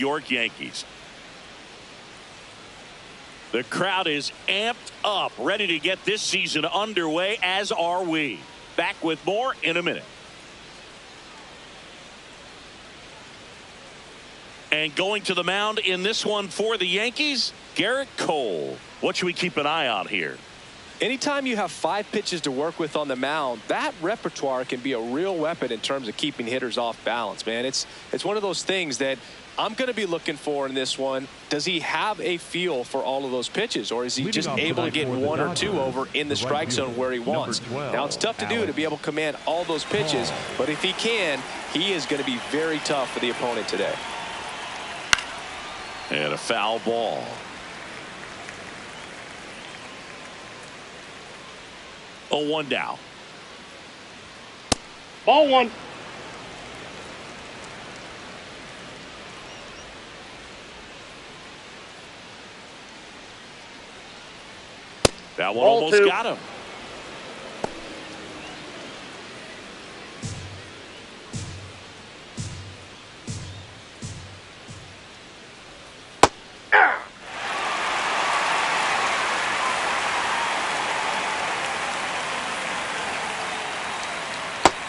York Yankees. The crowd is amped up, ready to get this season underway, as are we. Back with more in a minute. And going to the mound in this one for the Yankees, Garrett Cole. What should we keep an eye on here? Anytime you have 5 pitches to work with on the mound, that repertoire can be a real weapon in terms of keeping hitters off balance, man. It's one of those things that I'm going to be looking for in this one. Does he have a feel for all of those pitches, or is he just able to get 1 or 2 over in the strike zone where he wants? Now, it's tough to do to be able to command all those pitches, but if he can, he is going to be very tough for the opponent today. And a foul ball. Oh, 1 down. Ball 1. That one Ball almost 2. got him.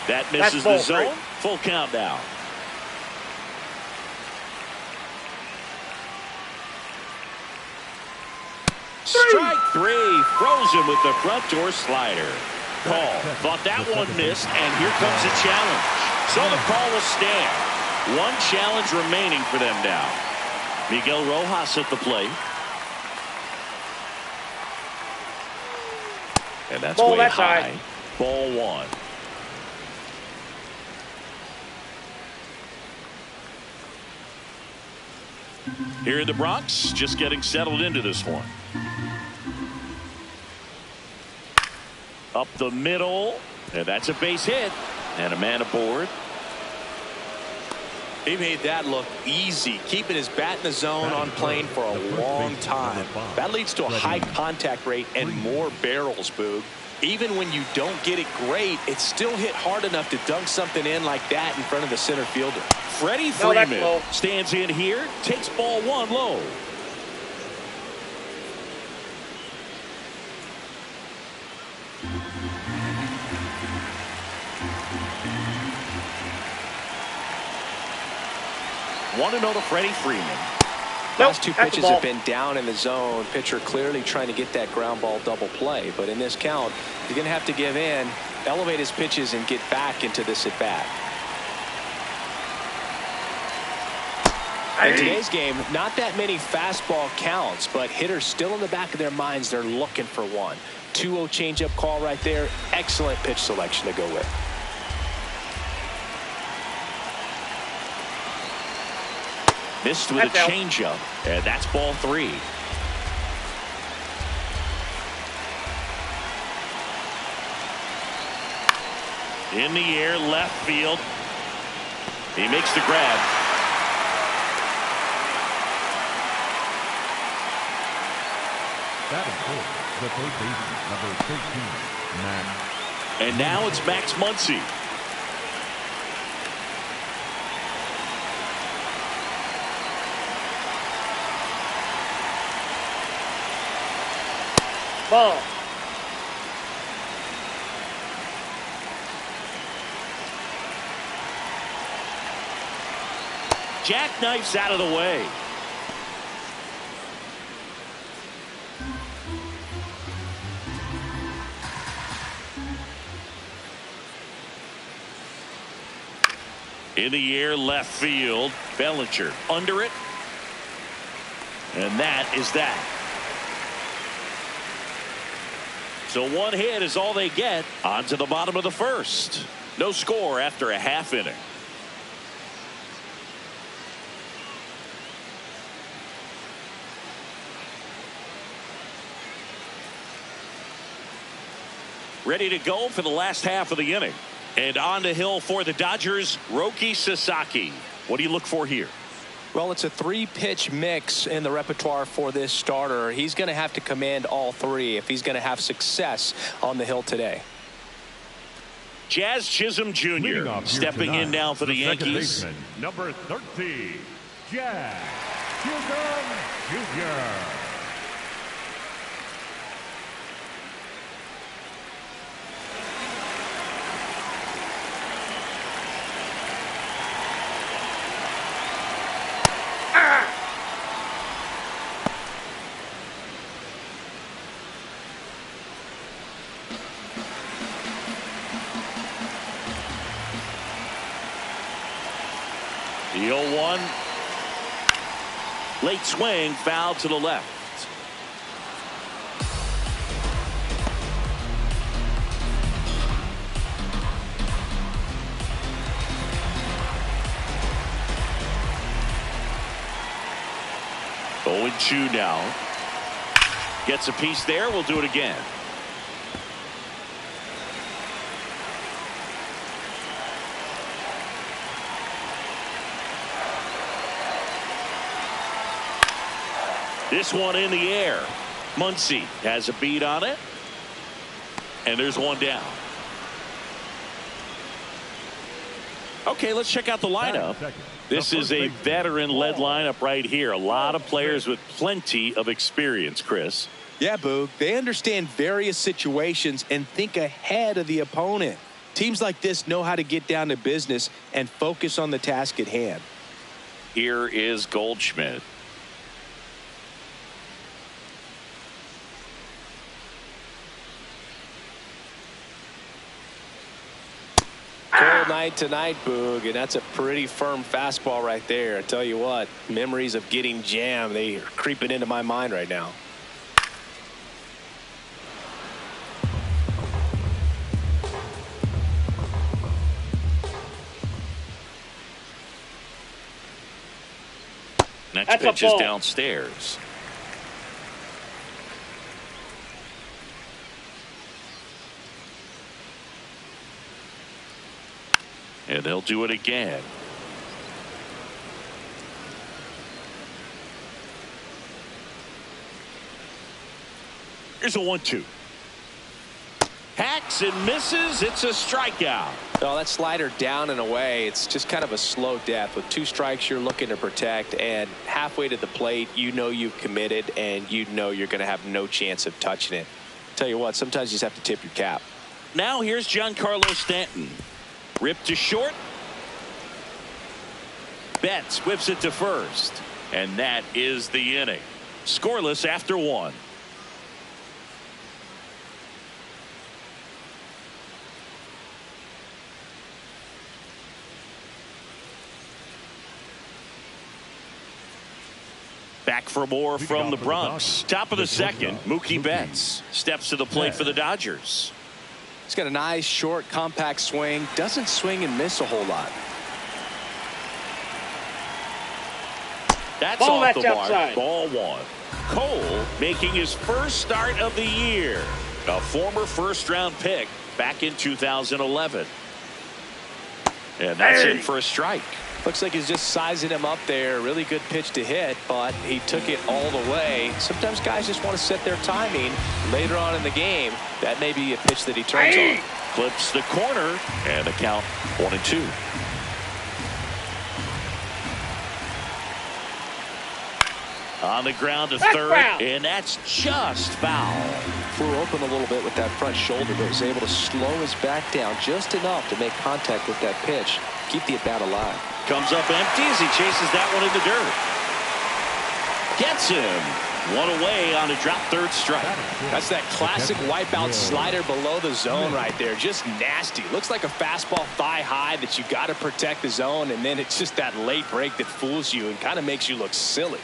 That misses the zone. Full count now. Strike 3. Throws him with the front door slider. Call. Thought that one missed, and here comes a challenge. So the call will stand. 1 challenge remaining for them now. Miguel Rojas at the plate. And that's way high. Ball 1. Here in the Bronx, just getting settled into this one. Up the middle, and that's a base hit, and a man aboard. He made that look easy, keeping his bat in the zone on plane for a long time. That leads to a high contact rate and more barrels, Boog. Even when you don't get it great, it's still hit hard enough to dunk something in like that in front of the center fielder. Freddie Freeman stands in here, takes ball 1 low. Want to know to Freddie Freeman. Last 2 pitches have been down in the zone. Pitcher clearly trying to get that ground ball double play. But in this count, you're going to have to give in, elevate his pitches, and get back into this at bat. In today's game, not that many fastball counts, but hitters still in the back of their minds, they're looking for one. 2-0 changeup call right there. Excellent pitch selection to go with. Missed with a changeup, and that's ball 3. In the air, left field. He makes the grab. That is the third baseman, number 13, Max. And now it's Max Muncy. Ball. Jackknifes out of the way. In the air, left field. Bellinger under it. And that is that. So 1 hit is all they get. On to the bottom of the first. No score after a half inning. Ready to go for the last half of the inning. And on the hill for the Dodgers, Roki Sasaki. What do you look for here? Well, it's a 3-pitch mix in the repertoire for this starter. He's going to have to command all 3 if he's going to have success on the hill today. Jazz Chisholm Jr. stepping in now for the Yankees. Baseman, number 13, Jack Jr. The 0-1. Late swing, foul to the left. Oh, 0-2 now. Gets a piece there. We'll do it again. This one in the air. Muncy has a beat on it. And there's one down. Okay, let's check out the lineup. This is a veteran-led lineup right here. A lot of players with plenty of experience, Chris. Yeah, Boog. They understand various situations and think ahead of the opponent. Teams like this know how to get down to business and focus on the task at hand. Here is Goldschmidt. Cold night tonight, Boog, and that's a pretty firm fastball right there. I tell you what, memories of getting jammed, they are creeping into my mind right now. Next pitch is downstairs. And they'll do it again. Here's a 1-2. Hacks and misses. It's a strikeout. Oh, that slider down and away. It's just kind of a slow death. With 2 strikes, you're looking to protect, and halfway to the plate, you know you've committed, and you know you're going to have no chance of touching it. Tell you what, sometimes you just have to tip your cap. Now here's Giancarlo Stanton. Ripped to short. Betts whips it to first. And that is the inning. Scoreless after 1. Back for more from the Bronx. Top of the second, Mookie Betts steps to the plate for the Dodgers. He's got a nice, short, compact swing. Doesn't swing and miss a whole lot. That's off the mark. Ball 1. Cole making his first start of the year. A former first-round pick back in 2011. And that's in for a strike. Looks like he's just sizing him up there. Really good pitch to hit, but he took it all the way. Sometimes guys just want to set their timing later on in the game. That may be a pitch that he turns on. Clips the corner, and the count 1-2. On the ground to third, and that's just foul. Flew open a little bit with that front shoulder, but was able to slow his back down just enough to make contact with that pitch. Keep the at-bat alive. Comes up empty as he chases that one in the dirt. Gets him. One away on a drop third strike. That's that classic wipeout slider below the zone right there. Just nasty. Looks like a fastball thigh high that you got to protect the zone, and then it's just that late break that fools you and kind of makes you look silly.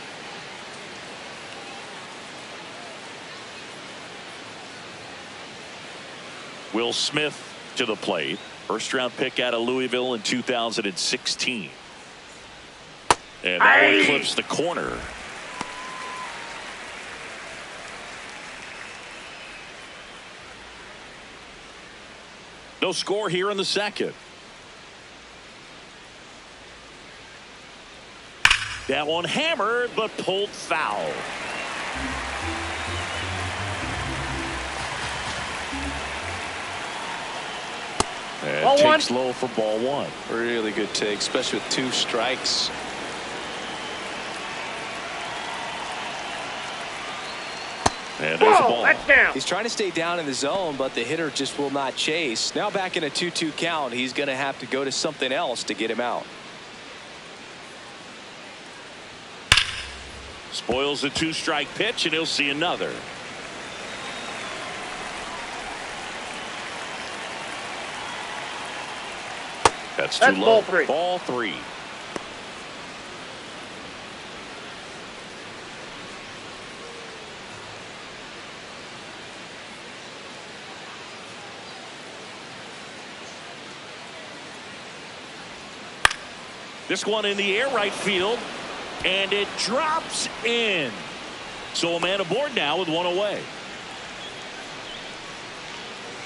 Will Smith to the plate. First round pick out of Louisville in 2016. And that one clips the corner. No score here in the second. That one hammered but pulled foul. And takes low for ball 1. Really good take, especially with 2 strikes. And there's a ball. That's down. He's trying to stay down in the zone, but the hitter just will not chase. Now back in a 2-2 count, he's going to have to go to something else to get him out. Spoils a 2-strike pitch, and he'll see another. That's too low. Ball 3. This one in the air right field, and it drops in. So a man aboard now with one away.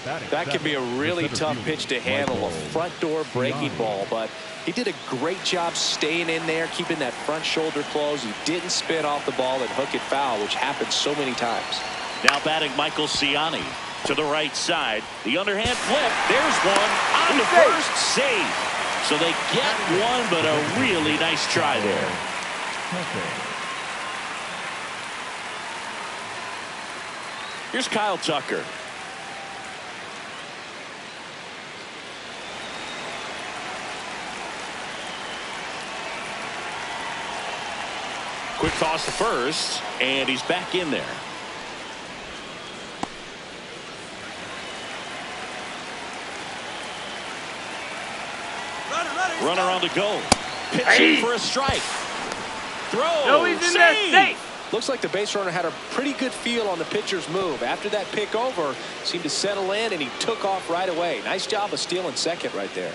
That could be a really tough pitch to handle, a front door breaking ball, but he did a great job staying in there, keeping that front shoulder closed. He didn't spin off the ball and hook it foul, which happens so many times. Now batting Michael Ciani to the right side. The underhand flip. There's one on the first save. So they get one, but a really nice try there. Here's Kyle Tucker. Quick toss to first, and he's back in there. Runner on the go. Pitching for a strike. Throw. No, he's in there safe. Looks like the base runner had a pretty good feel on the pitcher's move. After that pick over, seemed to settle in, and he took off right away. Nice job of stealing second right there.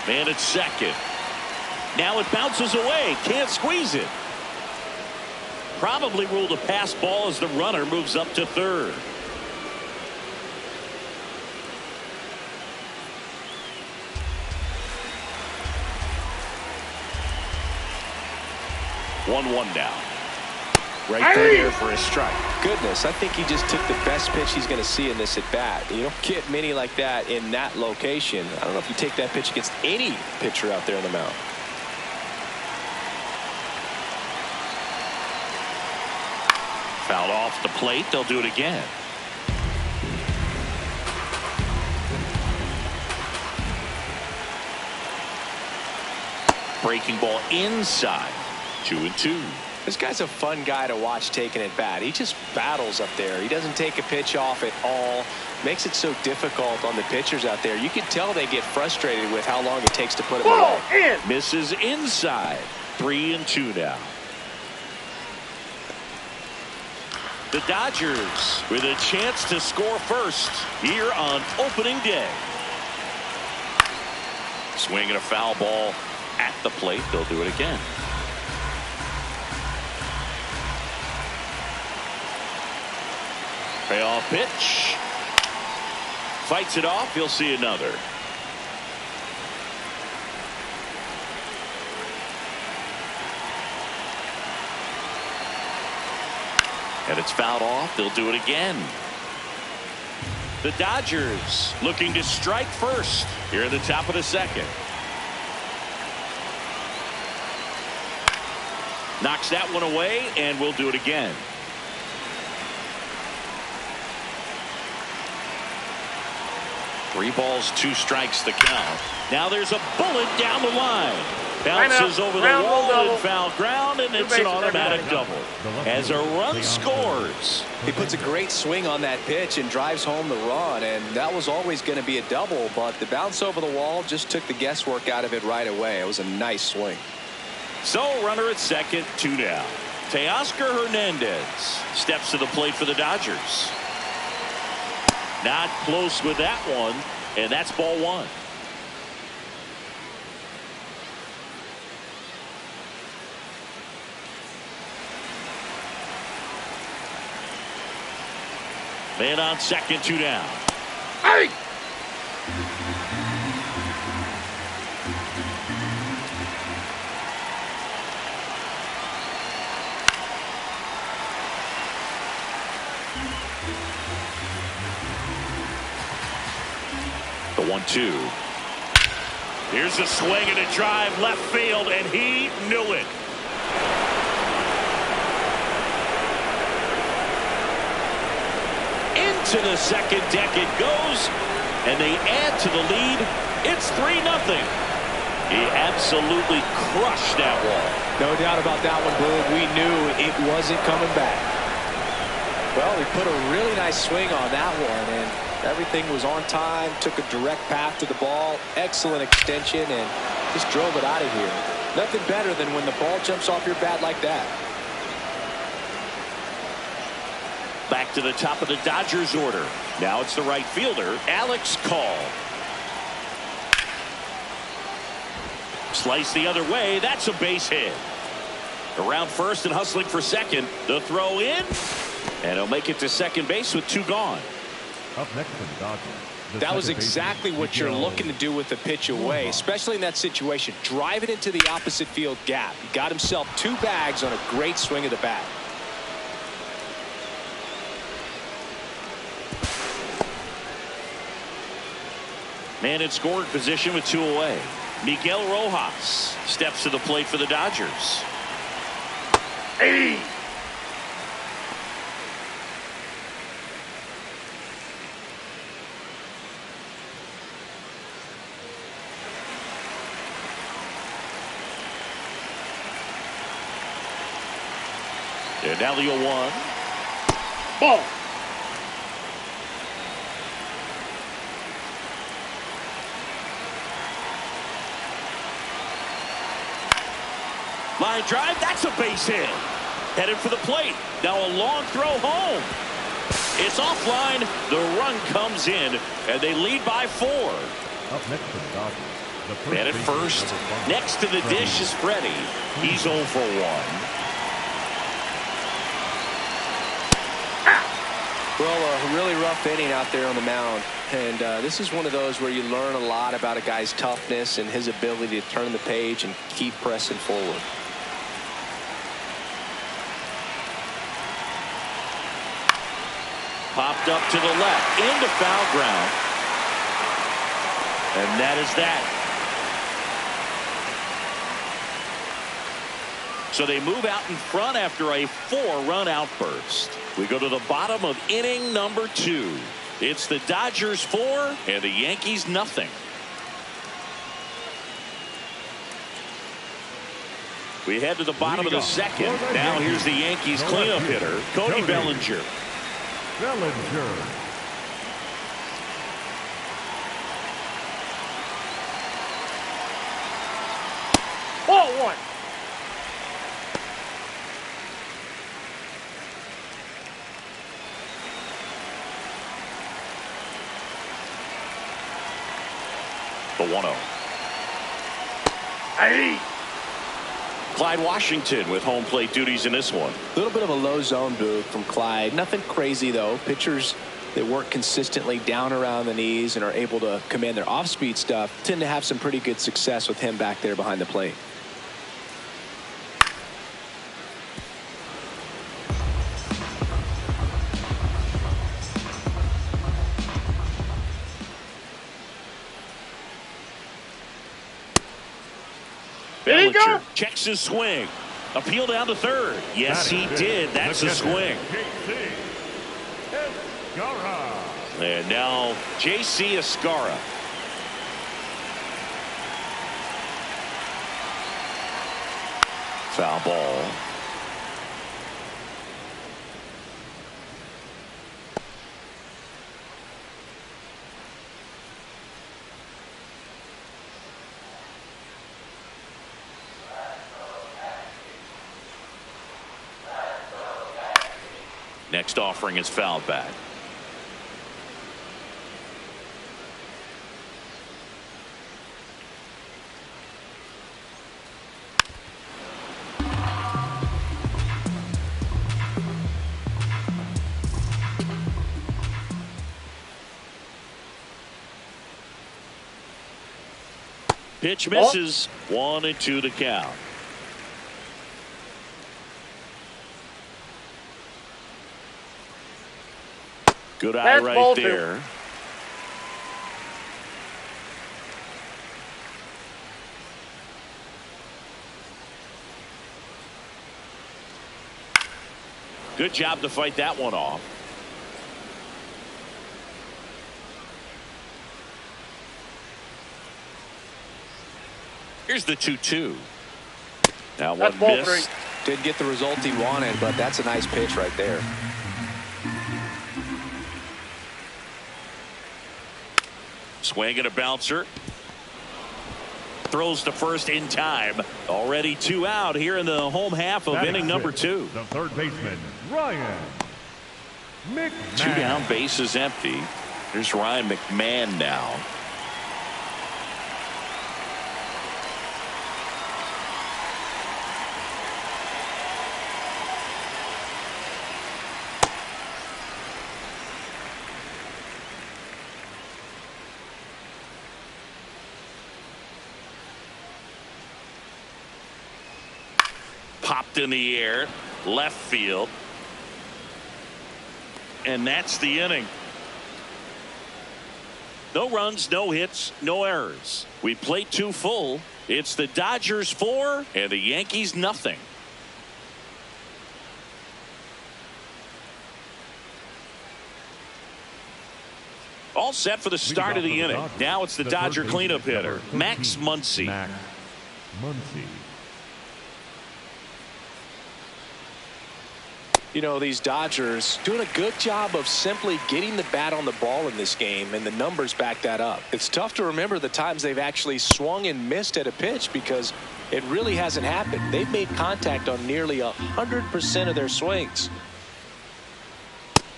Man at second. Now it bounces away. Can't squeeze it. Probably ruled a pass ball as the runner moves up to third. One now. Right there for a strike. Goodness, I think he just took the best pitch he's going to see in this at bat. You don't get many like that in that location. I don't know if you take that pitch against any pitcher out there on the mound. Fouled off the plate. They'll do it again. Breaking ball inside. 2-2. This guy's a fun guy to watch taking at bat. He just battles up there. He doesn't take a pitch off at all. Makes it so difficult on the pitchers out there. You can tell they get frustrated with how long it takes to put him away. Misses inside. 3-2 now. The Dodgers with a chance to score first here on opening day. Swinging a foul ball at the plate. They'll do it again. Payoff pitch. Fights it off. You'll see another. And it's fouled off. They'll do it again. The Dodgers looking to strike first here at the top of the second. Knocks that one away, and we'll do it again. Three balls, 2 strikes the count. Now there's a bullet down the line. Bounces over the wall and foul ground, and it's an automatic double. As a run scores. He puts a great swing on that pitch and drives home the run, and that was always going to be a double, but the bounce over the wall just took the guesswork out of it right away. It was a nice swing. So runner at second, 2 down. Teoscar Hernandez steps to the plate for the Dodgers. Not close with that one, and that's ball 1. Man on second, 2 down. Hey! The 1-2. Here's a swing and a drive left field, and he knew it. Into the second deck it goes, and they add to the lead. It's 3-0. He absolutely crushed that wall. No doubt about that one, Boog. We knew it wasn't coming back. Well, he put a really nice swing on that one, and everything was on time, took a direct path to the ball, excellent extension, and just drove it out of here. Nothing better than when the ball jumps off your bat like that. Back to the top of the Dodgers order. Now it's the right fielder, Alex Call. Slice the other way. That's a base hit. Around first and hustling for second. The throw in. And he'll make it to second base with 2 gone. Up next for the Dodgers. That was exactly what you're looking to do with the pitch away, especially in that situation. Drive it into the opposite field gap. He got himself 2 bags on a great swing of the bat. Man in scoring position with 2 away. Miguel Rojas steps to the plate for the Dodgers. Hey! And now the 0-1. Ball. Line drive, that's a base hit. Headed for the plate. Now a long throw home. It's offline. The run comes in, and they lead by 4. Up next for the Dodgers. Man at first. Next to the dish is Freddie. He's 0 for 1. Well, a really rough inning out there on the mound. And this is one of those where you learn a lot about a guy's toughness and his ability to turn the page and keep pressing forward. Popped up to the left, into foul ground. And that is that. So they move out in front after a 4-run outburst. We go to the bottom of inning number 2. It's the Dodgers 4 and the Yankees nothing. We head to the bottom of the second. Now here's the Yankees cleanup hitter, Cody Bellinger. Ball 1. The 1-0. Hey! Clyde Washington with home plate duties in this one. A little bit of a low zone move from Clyde. Nothing crazy, though. Pitchers that work consistently down around the knees and are able to command their off-speed stuff tend to have some pretty good success with him back there behind the plate. Bellinger checks his swing. Appeal down to third. Yes, he did. That's a swing. And now J.C. Escara. Foul ball. Next offering is fouled back. Pitch misses. 1-2 to count. Good eye right there. Good job to fight that one off. Here's the 2-2. Now one miss. Didn't get the result he wanted, but that's a nice pitch right there. Swing and a bouncer. Throws to first in time. Already 2 out here in the home half of inning number 2. The third baseman, Ryan McMahon. 2 down, base is empty. Here's Ryan McMahon now. Popped in the air, left field. And that's the inning. No runs, no hits, no errors. We played 2 full. It's the Dodgers 4 and the Yankees nothing. All set for the start of the inning. Now it's the Dodger cleanup hitter, Max Muncy. Max Muncy. You know, these Dodgers doing a good job of simply getting the bat on the ball in this game, and the numbers back that up. It's tough to remember the times they've actually swung and missed at a pitch because it really hasn't happened. They've made contact on nearly 100% of their swings.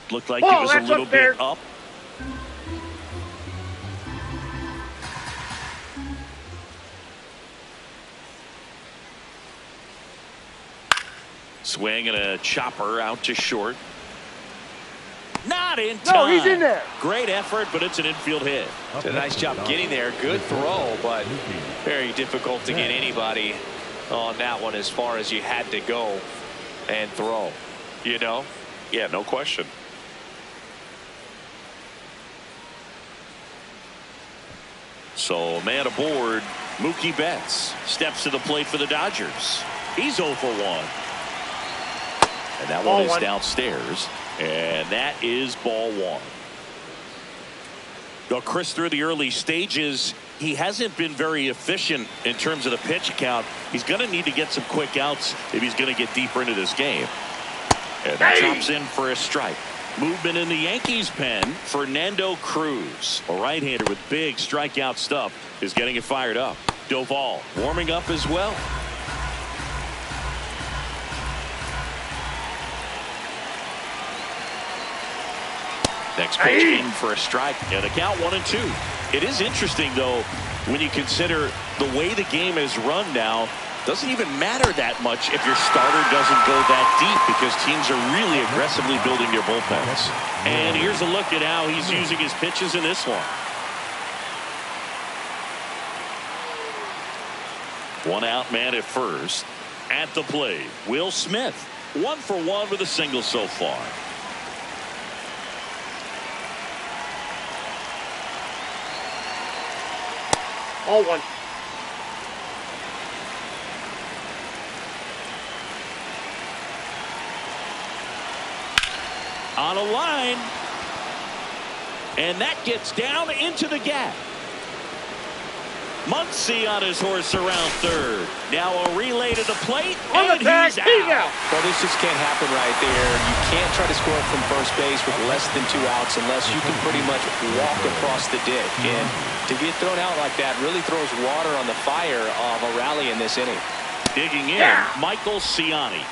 Looked like it was a little bit up. Swing and a chopper out to short. Not in time. No, he's in there. Great effort, but it's an infield hit. Did a nice job getting there. Good throw, but very difficult to get anybody on that one as far as you had to go and throw. You know? Yeah, no question. So, man aboard, Mookie Betts steps to the plate for the Dodgers. He's 0 for 1. And that one is downstairs. And that is ball 1. Though Chris, through the early stages, he hasn't been very efficient in terms of the pitch count. He's going to need to get some quick outs if he's going to get deeper into this game. And that drops in for a strike. Movement in the Yankees pen. Fernando Cruz, a right-hander with big strikeout stuff, is getting it fired up. Doval warming up as well. Next pitch in for a strike, and a count 1-2. It is interesting, though, when you consider the way the game is run now. Doesn't even matter that much if your starter doesn't go that deep because teams are really aggressively building their bullpens. And here's a look at how he's using his pitches in this one. 1 out man at first. At the plate, Will Smith. 1 for 1 with a single so far. All 1. On a line. And that gets down into the gap. Muncy on his horse around third. Now a relay to the plate. On the tag, he's he's out. out. Well, this just can't happen right there. You can't try to score from first base with less than 2 outs unless you can pretty much walk across the ditch. And to get thrown out like that really throws water on the fire of a rally in this inning. Digging in, Michael Ciani.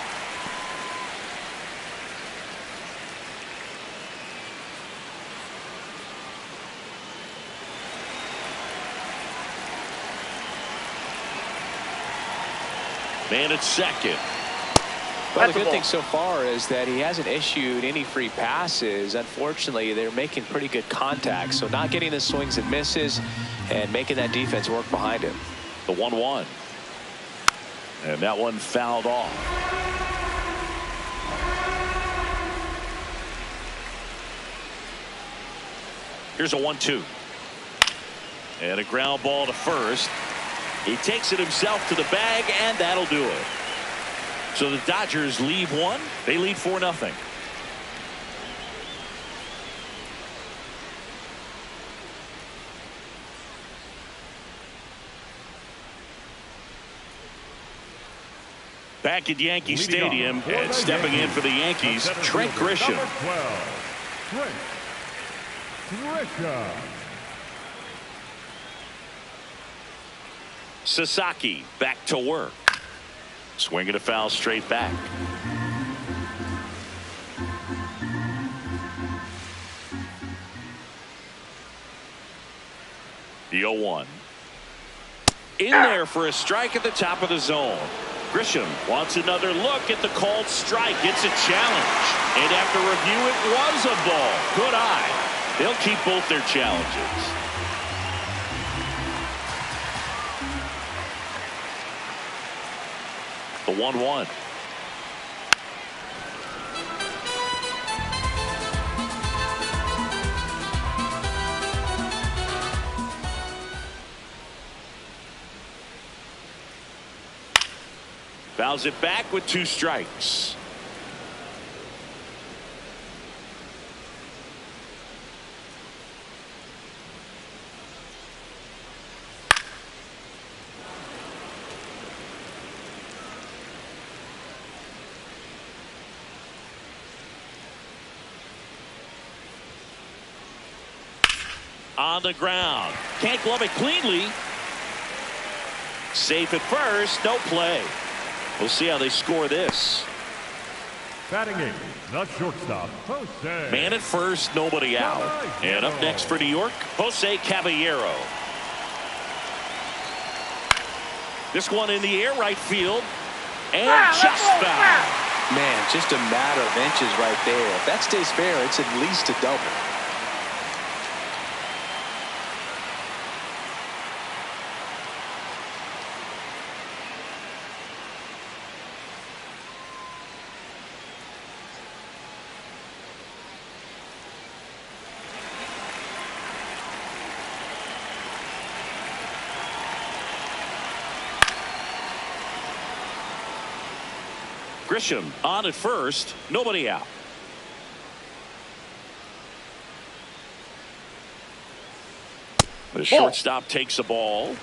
Man at second. Well, the good thing so far is that he hasn't issued any free passes. Unfortunately, they're making pretty good contact. So not getting the swings and misses and making that defense work behind him. The 1-1. And that one fouled off. Here's a 1-2. And a ground ball to first. He takes it himself to the bag, and that'll do it. So the Dodgers leave one. They lead 4-0. Back at Yankee Stadium and stepping in for the Yankees, Trent Grisham. Sasaki back to work. Swinging a foul straight back. The 0-1. In there for a strike at the top of the zone. Grisham wants another look at the called strike. It's a challenge. And after review, it was a ball. Good eye. They'll keep both their challenges. The 1-1. Fouls it back with 2 strikes. On the ground. Can't glove it cleanly. Safe at first. No play. We'll see how they score this. Batting 8, the shortstop, Jose. Man at first, nobody out. And up next for New York, Jose Caballero. This one in the air, right field. And just foul. Man, just a matter of inches right there. If that stays fair, it's at least a double. Grisham on at first, nobody out. The shortstop takes the ball.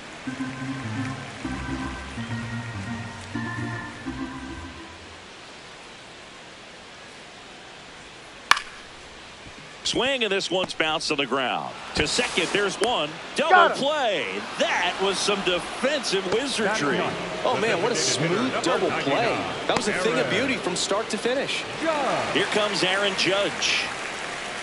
Swing, and this one's bounced to the ground. To second, there's one. Double play. That was some defensive wizardry. Oh, man, what a smooth double play. That was a thing of beauty from start to finish. Here comes Aaron Judge.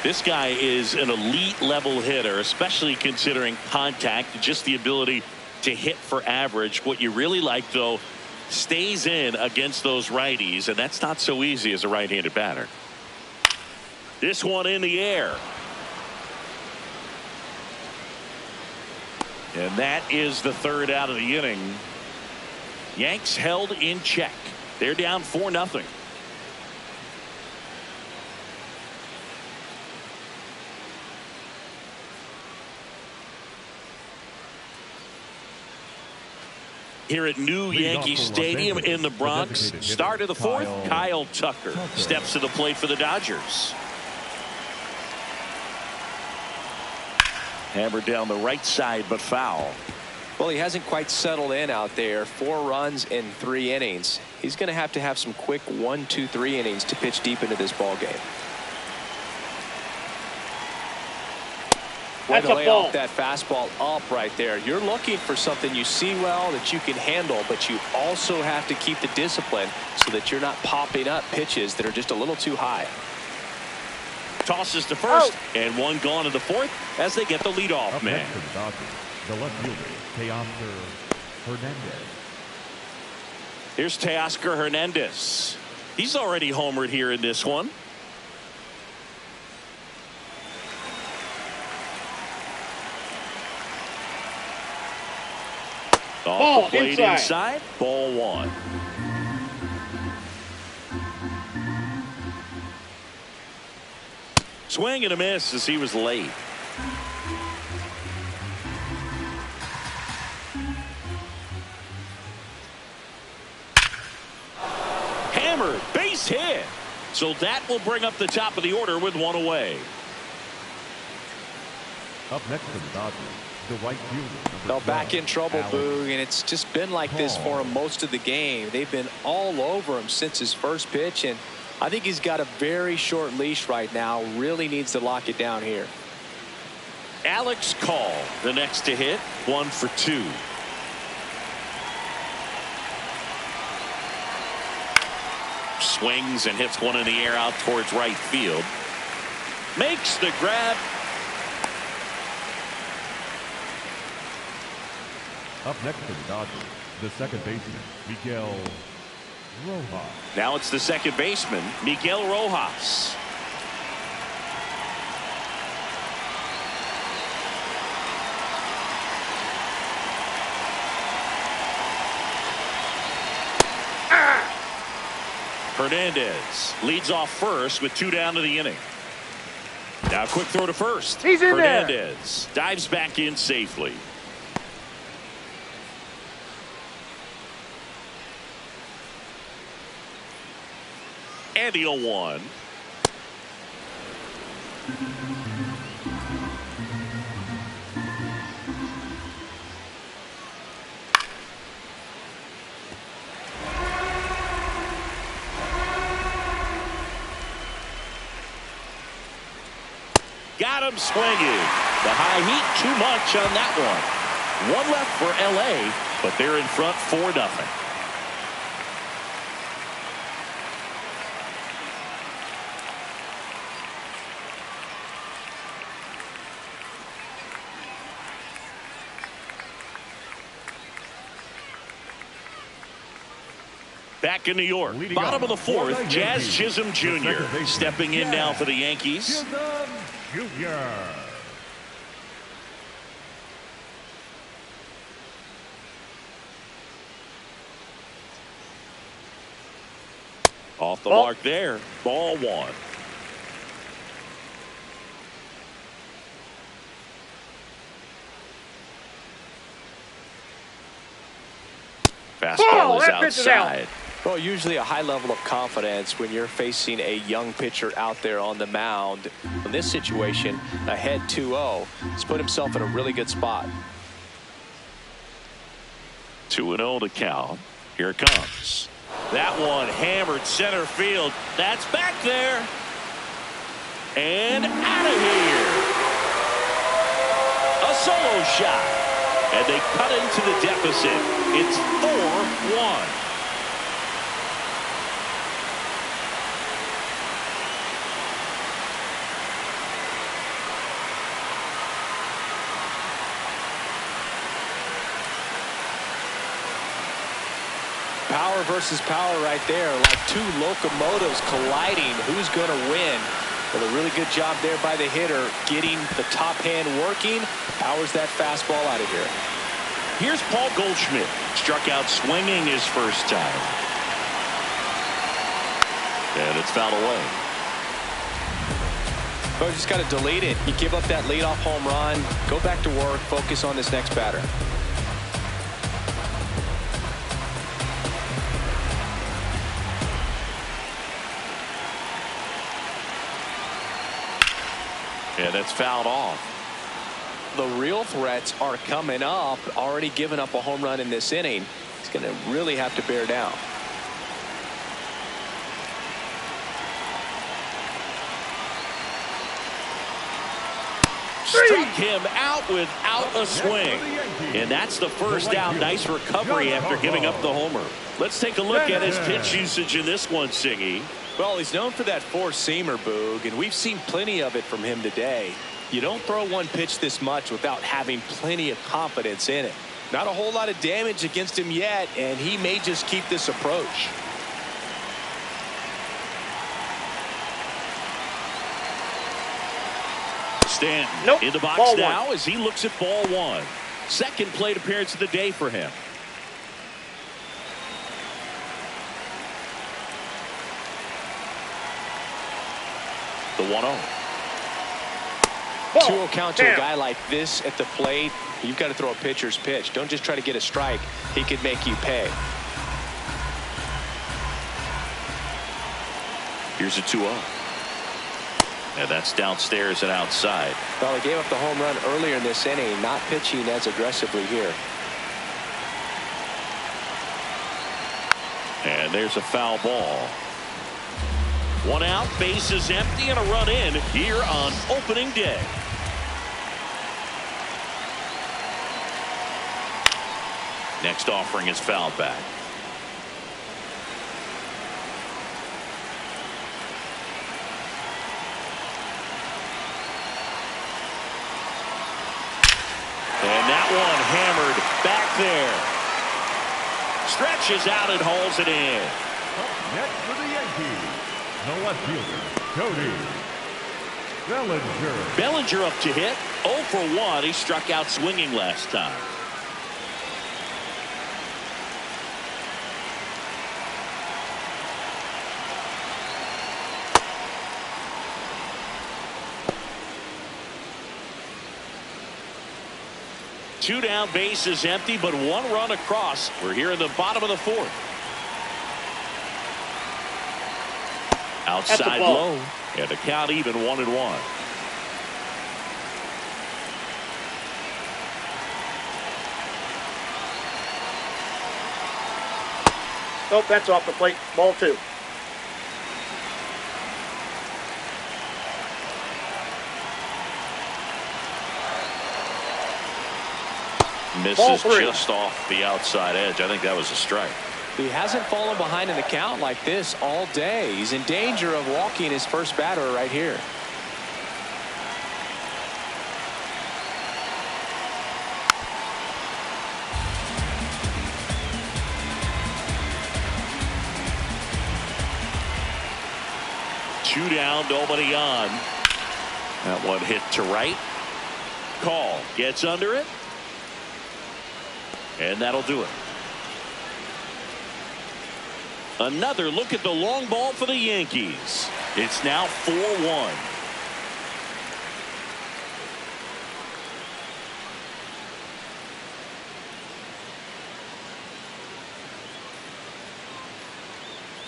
This guy is an elite level hitter, especially considering contact, just the ability to hit for average. What you really like, though, stays in against those righties, and that's not so easy as a right-handed batter. This one in the air. And that is the third out of the inning. Yanks held in check. They're down 4-0. Here at new Yankee Stadium in the Bronx, start of the fourth, Kyle Tucker steps to the plate for the Dodgers. Hammered down the right side, but foul. Well, he hasn't quite settled in out there. 4 runs in 3 innings. He's going to have some quick 1, 2, 3 innings to pitch deep into this ball game. Way to lay off that fastball up right there. You're looking for something you see well that you can handle, but you also have to keep the discipline so that you're not popping up pitches that are just a little too high. Tosses to first, and one gone in the fourth as they get the leadoff man. The left fielder, Teoscar Hernandez. Here's Teoscar Hernandez. He's already homered here in this one. Off the plate inside. Ball 1. Swing and a miss as he was late. So that will bring up the top of the order with one away. Up next for the Dodgers, the right fielder. They'll back in trouble, Boog, and it's just been like this for him most of the game. They've been all over him since his first pitch, and I think he's got a very short leash right now. Really needs to lock it down here. Alex Call, the next to hit, 1 for 2. Swings and hits one in the air out towards right field. Makes the grab. Up next for the Dodgers, the second baseman, Miguel Rojas. Now it's the second baseman, Miguel Rojas. Hernandez leads off first with 2 down to the inning. Now quick throw to first. He's in there. Hernandez dives back in safely. And the 0-1. Got him swinging. The high heat, too much on that one. One left for LA, but they're in front 4-0. Back in New York, bottom of the 4th, Jazz Chisholm Jr. stepping in now for the Yankees. Jr. Off the mark there. Ball 1. Fastball is outside. Well, usually a high level of confidence when you're facing a young pitcher out there on the mound. In this situation, ahead 2-0, he's put himself in a really good spot. 2-0 to count. Here it comes. That one hammered center field. That's back there. And out of here. A solo shot. And they cut into the deficit. It's 4-1. Power versus power right there, like two locomotives colliding. Who's going to win? Well, a really good job there by the hitter, getting the top hand working. Powers that fastball out of here. Here's Paul Goldschmidt. Struck out swinging his first time. And it's fouled away. Oh, just got to delete it. You give up that leadoff home run. Go back to work. Focus on this next batter. Yeah, that's fouled off. The real threats are coming up. Already given up a home run in this inning. He's going to really have to bear down. Struck him out without a swing. And that's the first down. Nice recovery after giving up the homer. Let's take a look at his pitch usage in this one, Singy. Well, he's known for that four-seamer, Boog, and we've seen plenty of it from him today. You don't throw one pitch this much without having plenty of confidence in it. Not a whole lot of damage against him yet, and he may just keep this approach. Stanton in the box now as he looks at ball 1. Second plate appearance of the day for him. The 1-0. 2-0 count to a guy like this at the plate. You've got to throw a pitcher's pitch. Don't just try to get a strike. He could make you pay. Here's a 2-0. And that's downstairs and outside. Well, he gave up the home run earlier in this inning, not pitching as aggressively here. And there's a foul ball. 1 out, bases empty, and a run in here on opening day. Next offering is fouled back. And that one hammered back there. Stretches out and hauls it in. Up next for the Yankees, the left fielder, Cody Bellinger. Bellinger up to hit. 0 for 1. He struck out swinging last time. Two down, bases empty, but 1 run across. We're here in the bottom of the 4th. Outside low, and the count even 1-1. Nope, that's off the plate. Ball 2. Misses just off the outside edge. I think that was a strike. He hasn't fallen behind in the count like this all day. He's in danger of walking his first batter right here. Two down, nobody on. That one hit to right. Call gets under it. And that'll do it. Another look at the long ball for the Yankees. It's now 4-1.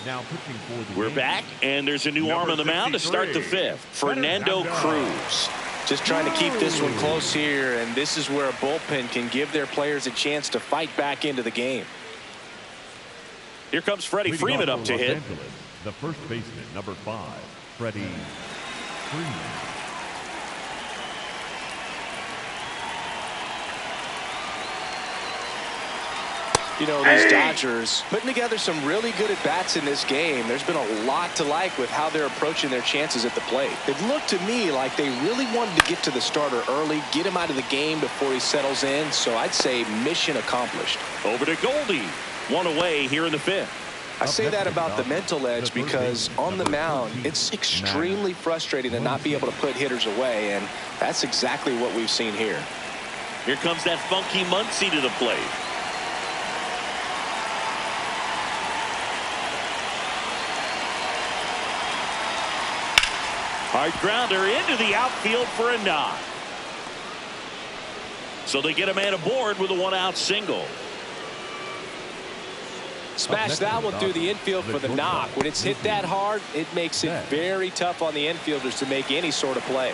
Now pitching for the We're Yankees, back, and there's a new arm on the mound to start the 5th. Fernando Cruz. Just trying to keep this one close here, and this is where a bullpen can give their players a chance to fight back into the game. Here comes Freddie leading Freeman off up for to Los hit. Angeles, the first baseman, number 5, Freddie Freeman. You know, these Dodgers putting together some really good at-bats in this game. There's been a lot to like with how they're approaching their chances at the plate. It looked to me like they really wanted to get to the starter early, get him out of the game before he settles in. So I'd say mission accomplished. Over to Goldie. 1 away here in the 5th. I say that about the mental edge because on the mound, it's extremely frustrating to not be able to put hitters away, and that's exactly what we've seen here. Here comes that funky Muncy to the plate. Hard grounder into the outfield for a knock. So they get a man aboard with a 1-out single. Smash that one through the infield for the knock. When it's hit that hard, it makes it very tough on the infielders to make any sort of play.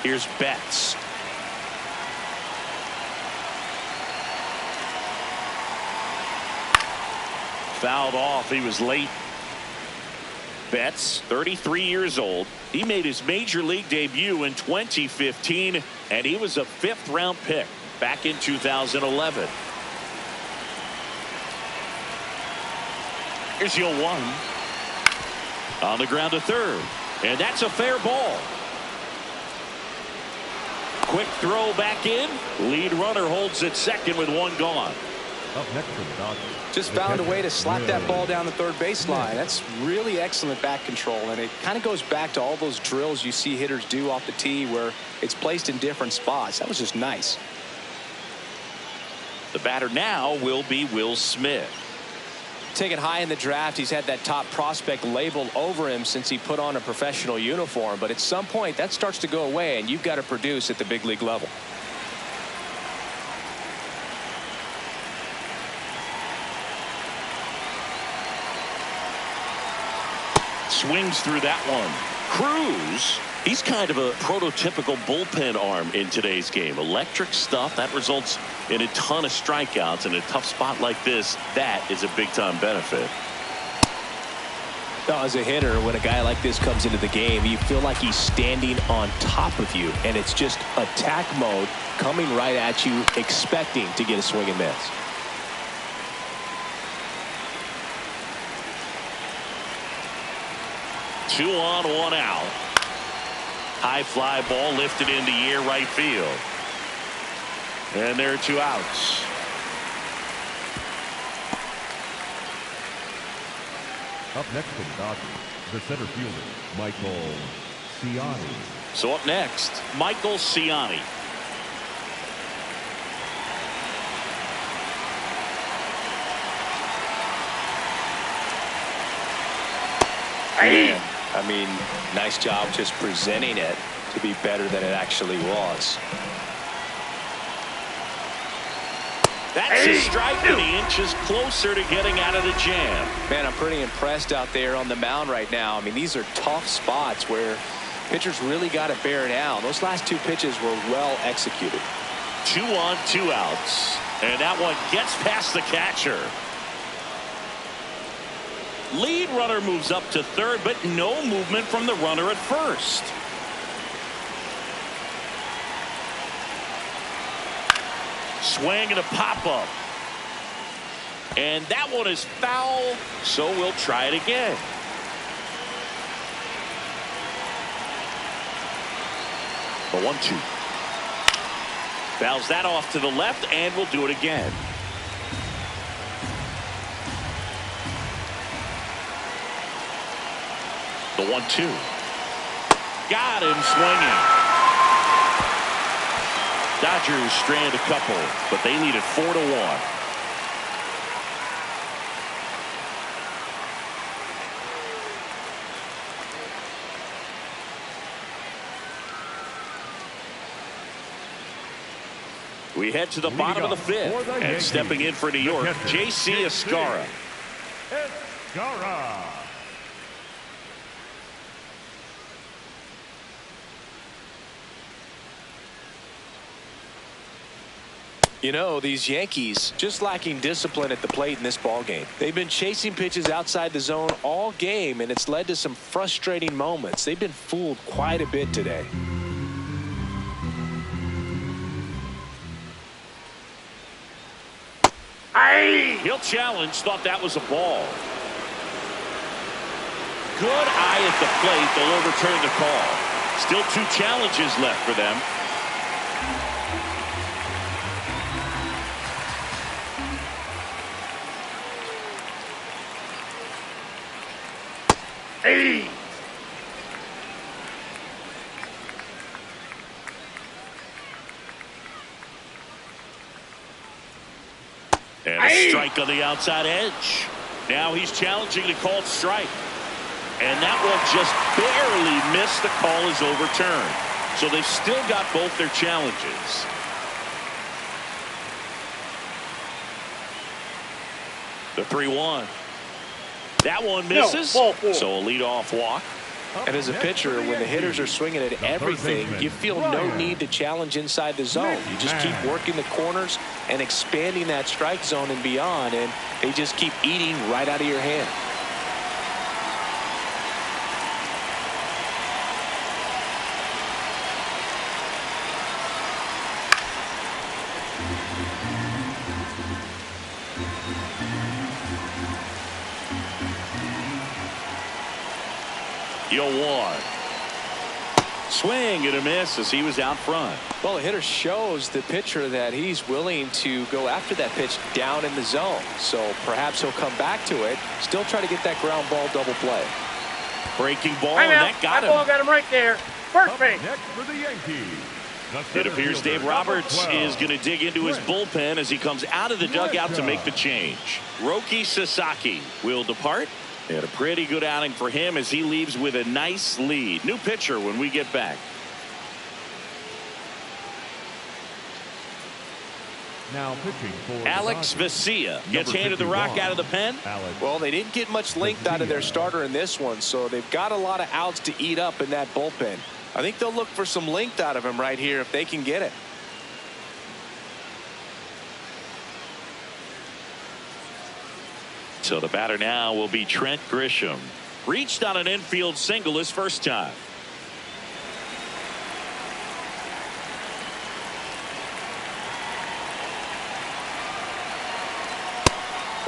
Here's Betts. Fouled off. He was late. Betts, 33 years old. He made his major league debut in 2015, and he was a 5th-round pick back in 2011. Here's 0-1. On the ground to third, and that's a fair ball. Quick throw back in. Lead runner holds at second with 1 gone. Up next for the Dodgers. Just found a way to slap that ball down the third baseline. That's really excellent back control, and it kind of goes back to all those drills you see hitters do off the tee where it's placed in different spots. That was just nice. The batter now will be Will Smith. Taken high in the draft, he's had that top prospect label over him since he put on a professional uniform, but at some point that starts to go away, and you've got to produce at the big league level. swings through that one. Cruz, he's kind of a prototypical bullpen arm in today's game. Electric stuff that results in a ton of strikeouts. In a tough spot like this, that is a big-time benefit. Now, as a hitter, when a guy like this comes into the game, you feel like he's standing on top of you, and it's just attack mode coming right at you, expecting to get a swing and miss. Two on, one out. High fly ball lifted in the air right field. And there are 2 outs. Up next for the Dodgers, the center fielder, Michael Ciani. So up next, Michael Ciani. Yeah, I mean, nice job just presenting it to be better than it actually was. That's a strike, and he inches closer to getting out of the jam. Man, I'm pretty impressed out there on the mound right now. I mean, these are tough spots where pitchers really got to bear down. Those last 2 pitches were well executed. 2 on, 2 outs. And that one gets past the catcher. Lead runner moves up to third, but no movement from the runner at first. Swing and a pop-up. And that one is foul, so we'll try it again. The 1-2. Fouls that off to the left, and we'll do it again. The 1-2. Got him swinging. Dodgers strand a couple, but they lead it 4-1. We head to the bottom of the 5th, and stepping in for New York, J.C. Escarra. Escarra. You know, these Yankees just lacking discipline at the plate in this ball game. They've been chasing pitches outside the zone all game, and it's led to some frustrating moments. They've been fooled quite a bit today. He'll challenge. Thought that was a ball. Good eye at the plate. They'll overturn the call. Still 2 challenges left for them. And a strike on the outside edge. Now he's challenging the called strike. And that one just barely missed. The call is overturned. So they've still got both their challenges. The 3-1. That one misses. No, ball 4. So a leadoff walk. And as a pitcher, when the hitters are swinging at everything, you feel no need to challenge inside the zone. You just keep working the corners and expanding that strike zone and beyond, and they just keep eating right out of your hand. Yo, 1. Swing and a miss as he was out front. Well, the hitter shows the pitcher that he's willing to go after that pitch down in the zone. So perhaps he'll come back to it, still try to get that ground ball double play. Breaking ball, and that got him. That ball got him right there. First base. Next for the Yankees. It appears Dave Roberts is going to dig into his bullpen as he comes out of the dugout to make the change. Roki Sasaki will depart. And a pretty good outing for him as he leaves with a nice lead. New pitcher when we get back. Now pitching for Alex Vesia gets handed the rock out of the pen. Well, they didn't get much length out of their starter in this one, so they've got a lot of outs to eat up in that bullpen. I think they'll look for some length out of him right here if they can get it. So the batter now will be Trent Grisham. Reached on an infield single his first time.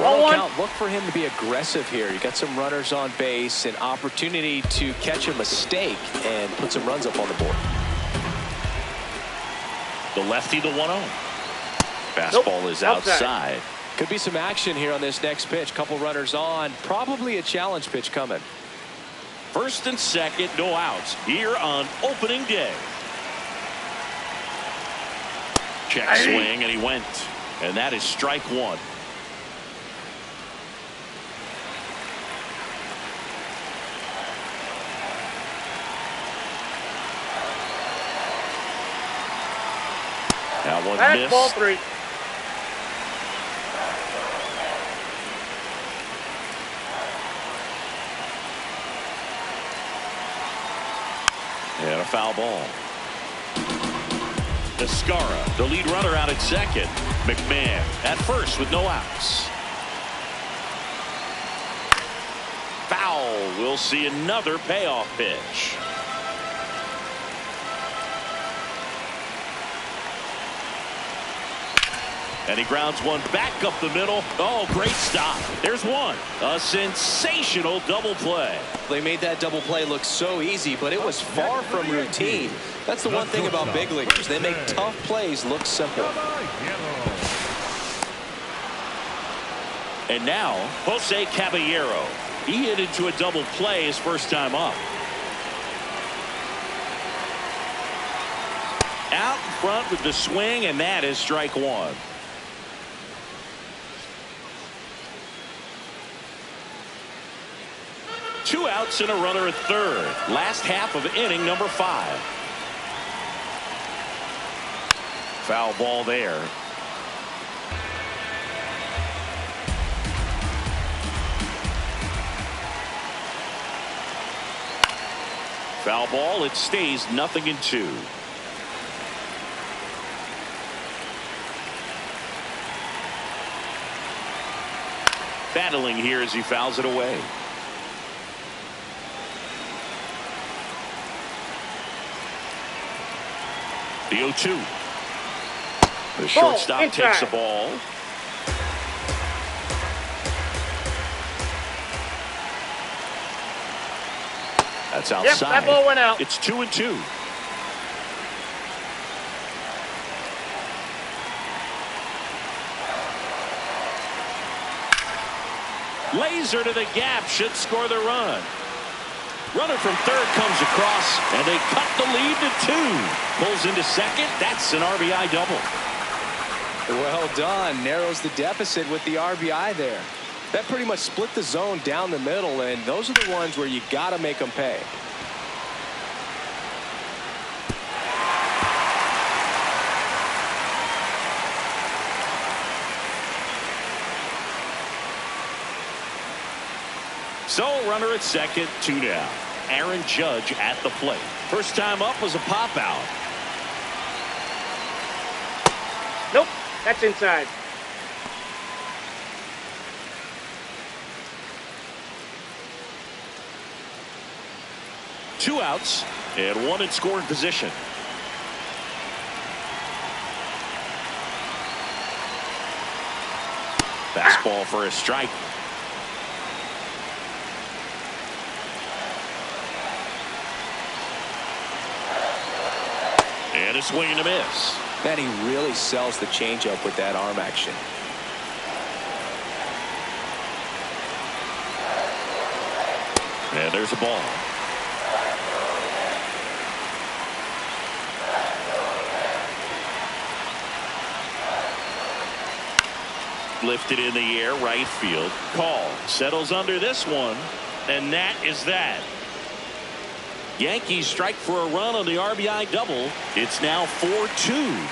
Well, count. Look for him to be aggressive here. You got some runners on base, an opportunity to catch a mistake and put some runs up on the board. The lefty, the 1-0. Fastball is outside. Could be some action here on this next pitch. Couple runners on. Probably a challenge pitch coming. First and second, no outs here on opening day. Check swing, and he went. And that is strike one. That one missed. Ball 3. And a foul ball. Descara, the lead runner, out at second. McMahon at first with no outs. Foul. We'll see another payoff pitch. And he grounds one back up the middle. Oh, great stop. There's one. A sensational double play. They made that double play look so easy, but it was far from routine. That's the one thing about big leaguers. They make tough plays look simple. And now, Jose Caballero. He hit into a double play his first time up. Out in front with the swing, and that is strike one. Two outs and a runner at third. Last half of inning number 5. Foul ball there. Foul ball. It stays 0-2. Battling here as he fouls it away. The 0-2. The shortstop takes the ball. That's outside. Yep, that ball went out. It's 2-2. Laser to the gap, should score the run. Runner from third comes across, and they cut the lead to 2. Pulls into second. That's an RBI double. Well done. Narrows the deficit with the RBI there. That pretty much split the zone down the middle, and those are the ones where you got to make them pay. So runner at second, 2 down. Aaron Judge at the plate. First time up was a pop out. Nope, that's inside. Two outs and one in scoring position. Fastball for a strike. And a swing and a miss. Man, he really sells the changeup with that arm action. And there's a ball. Lifted in the air, right field. Call. Settles under this one. And that is that. Yankees strike for a run on the RBI double. It's now 4-2.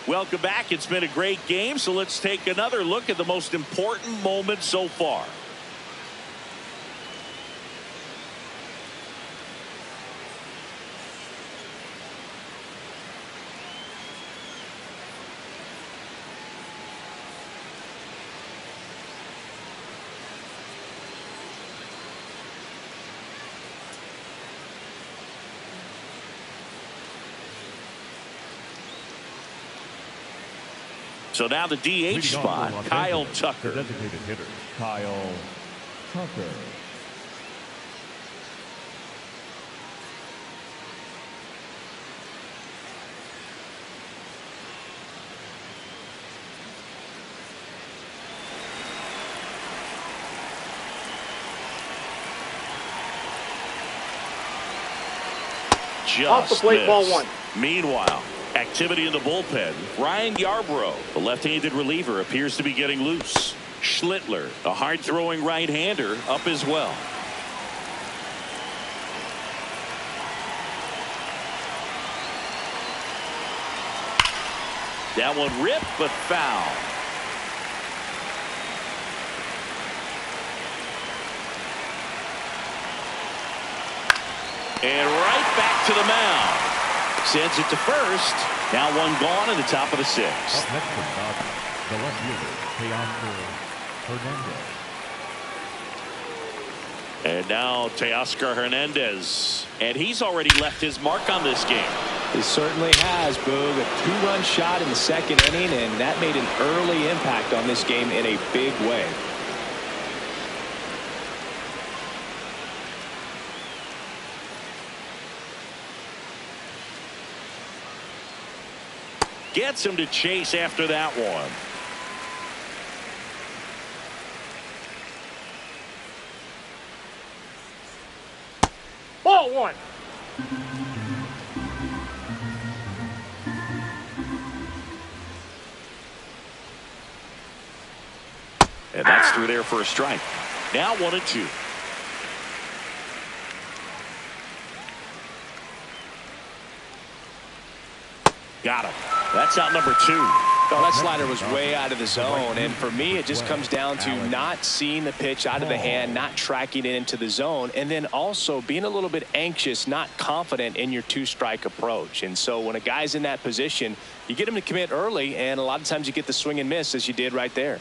Welcome back. It's been a great game, so let's take another look at the most important moment so far. So now the DH spot, Kyle Tucker. The designated hitter, Kyle Tucker. Just off the plate, ball missed. one. Meanwhile, activity in the bullpen. Ryan Yarbrough, the left-handed reliever, appears to be getting loose. Schlittler, a hard-throwing right-hander, up as well. That one ripped, but foul. And right back to the mound. Sends it to first. Now one gone in the top of the sixth. Up next for the Dodgers, the left fielder, Teoscar Hernandez. And now Teoscar Hernandez. And he's already left his mark on this game. He certainly has, Boog. A two-run shot in the second inning, and that made an early impact on this game in a big way. Gets him to chase after that one. Ball one. And that's through there for a strike. Now 1-2. Got him. That's out number 2. Oh, that slider was way out of the zone, and for me it just comes down to not seeing the pitch out of the hand, not tracking it into the zone, and then also being a little bit anxious, not confident in your two-strike approach. And so when a guy's in that position, you get him to commit early, and a lot of times you get the swing and miss, as you did right there.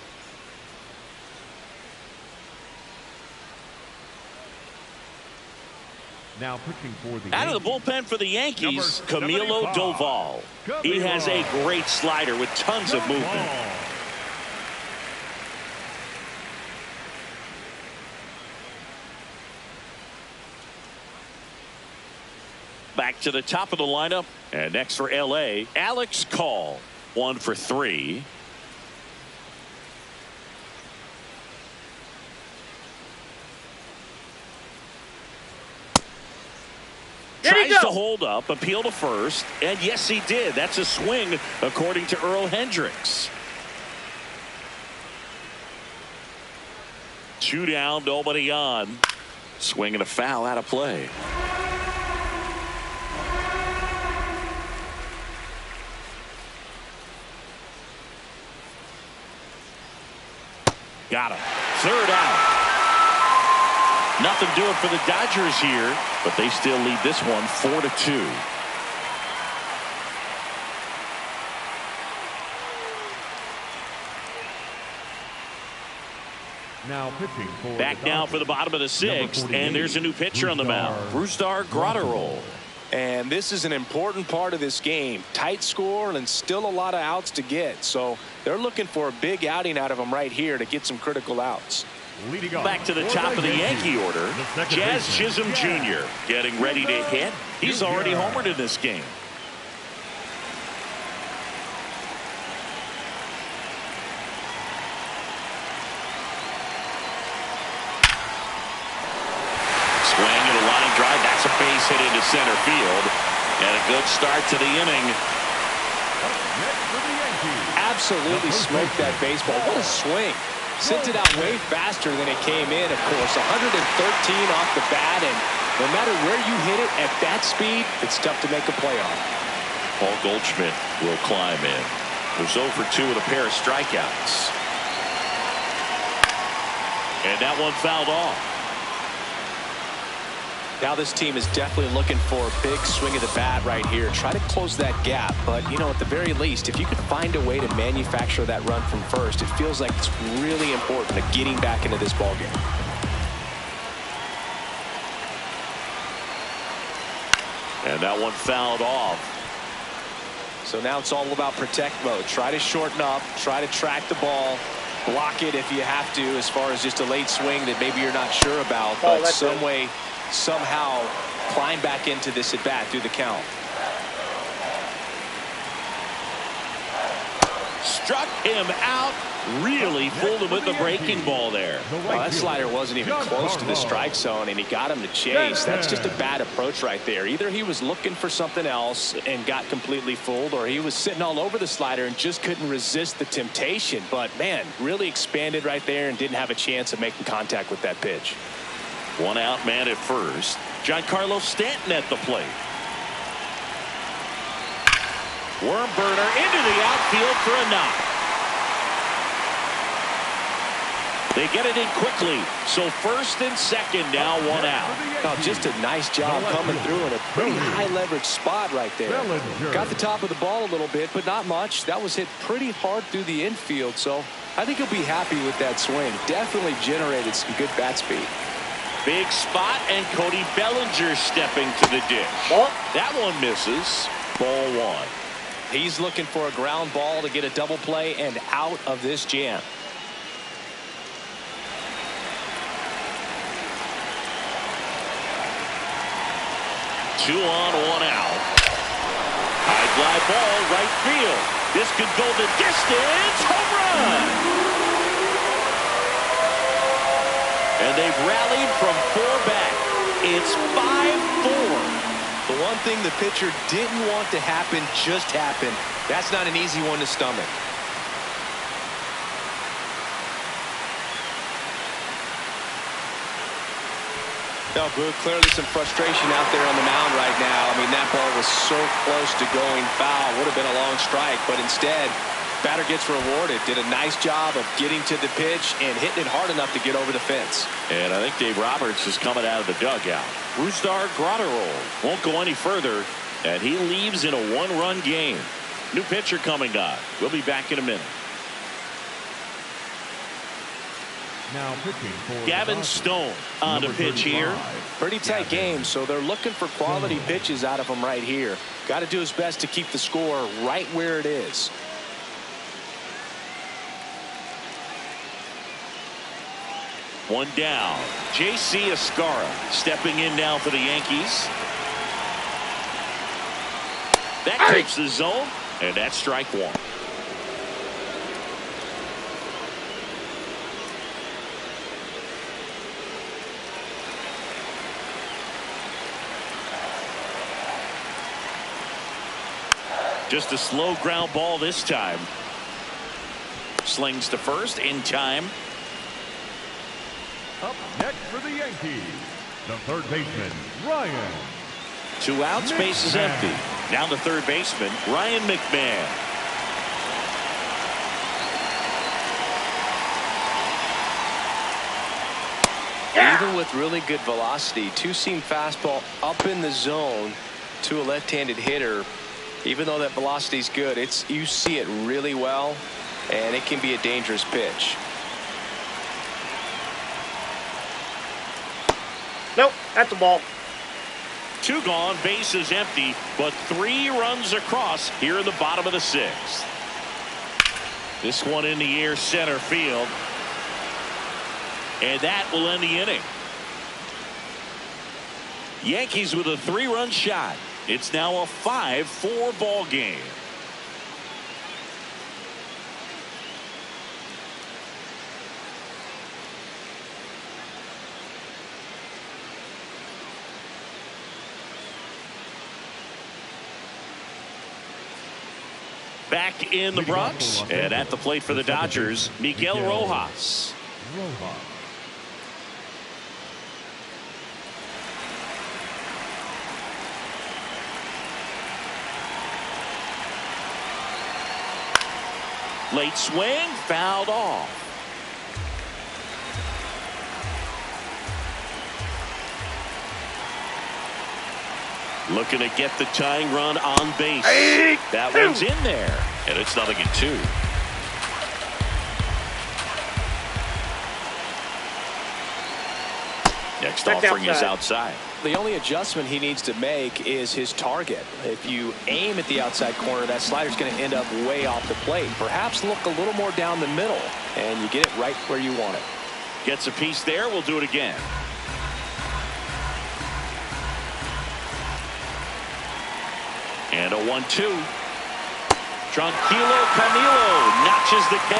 Now pitching for the Out of the bullpen for the Yankees, Camilo Doval. He has a great slider with tons of movement. Back to the top of the lineup. And next for LA, Alex Call. 1 for 3. Tries to hold up, appeal to first, and yes, he did. That's a swing, according to Earl Hendricks. 2 down, nobody on. Swing and a foul out of play. Got him. 3rd out. Nothing doing for the Dodgers here, but they still lead this one 4-2. Now pitching for Back now for the bottom of the 6th, and there's a new pitcher on the mound, Brusdar Graterol. And this is an important part of this game. Tight score and still a lot of outs to get. So they're looking for a big outing out of him right here to get some critical outs. Back to the top of the Yankee order, Jazz Chisholm Jr. getting ready to hit. He's already homered in this game. Swing and a line drive. That's a base hit into center field. And a good start to the inning. Absolutely smoked that baseball. What a swing. Sent it out way faster than it came in, of course. 113 off the bat, and no matter where you hit it at that speed, it's tough to make a play on. Paul Goldschmidt will climb in. Was 0 for 2 with a pair of strikeouts. And that one fouled off. Now this team is definitely looking for a big swing of the bat right here. Try to close that gap. But, you know, at the very least, if you could find a way to manufacture that run from first, it feels like it's really important to getting back into this ballgame. And that one fouled off. So now it's all about protect mode. Try to shorten up. Try to track the ball. Block it if you have to, as far as just a late swing that maybe you're not sure about. But some way, somehow, climb back into this at bat through the count. Struck him out. Really fooled him with the breaking ball there. Well, that slider wasn't even close to the strike zone, and he got him to chase. That's just a bad approach right there. Either he was looking for something else and got completely fooled, or he was sitting all over the slider and just couldn't resist the temptation. But, man, really expanded right there and didn't have a chance of making contact with that pitch. One out man at first. Giancarlo Stanton at the plate. Worm burner into the outfield for a knock. They get it in quickly. So first and second now, one out. Oh, just a nice job coming through in a pretty high leverage spot right there. Got the top of the ball a little bit, but not much. That was hit pretty hard through the infield. So I think he'll be happy with that swing. Definitely generated some good bat speed. Big spot, and Cody Bellinger stepping to the dish. That one misses. Ball one. He's looking for a ground ball to get a double play and out of this jam. 2 on, 1 out. High fly ball, right field. This could go the distance. Home run! And they've rallied from 4 back. It's 5-4. The one thing the pitcher didn't want to happen just happened. That's not an easy one to stomach. No, Boog, clearly some frustration out there on the mound right now. I mean, that ball was so close to going foul. Would have been a long strike, but instead, batter gets rewarded. Did a nice job of getting to the pitch and hitting it hard enough to get over the fence. And I think Dave Roberts is coming out of the dugout. Brusdar Graterol won't go any further, and he leaves in a 1-run game. New pitcher coming up. We'll be back in a minute. Now pitching for Gavin Stone on the pitch here. Pretty tight game, so they're looking for quality pitches out of him right here. Got to do his best to keep the score right where it is. One down. J.C. Escara stepping in now for the Yankees. That takes the zone, and that's strike one. Just a slow ground ball this time. Slings to first in time. Up next for the Yankees, the third baseman, Ryan. 2 outs, base is empty. Now the third baseman, Ryan McMahon. Even with really good velocity, two-seam fastball up in the zone to a left-handed hitter. Even though that velocity is good, you see it really well, and it can be a dangerous pitch. Nope, that's a ball. 2 gone, base is empty, but 3 runs across here in the bottom of the 6th. This one in the air, center field, and that will end the inning. Yankees with a 3-run shot. It's now a 5-4 ball game. Back in the Bronx and at the plate for the Dodgers, Miguel Rojas. Late swing, fouled off. Looking to get the tying run on base. That one's in there, and it's 0-2. Next offering is outside. The only adjustment he needs to make is his target. If you aim at the outside corner, that slider's going to end up way off the plate. Perhaps look a little more down the middle, and you get it right where you want it. Gets a piece there. We'll do it again. And a 1-2. Tranquilo Camilo notches the K.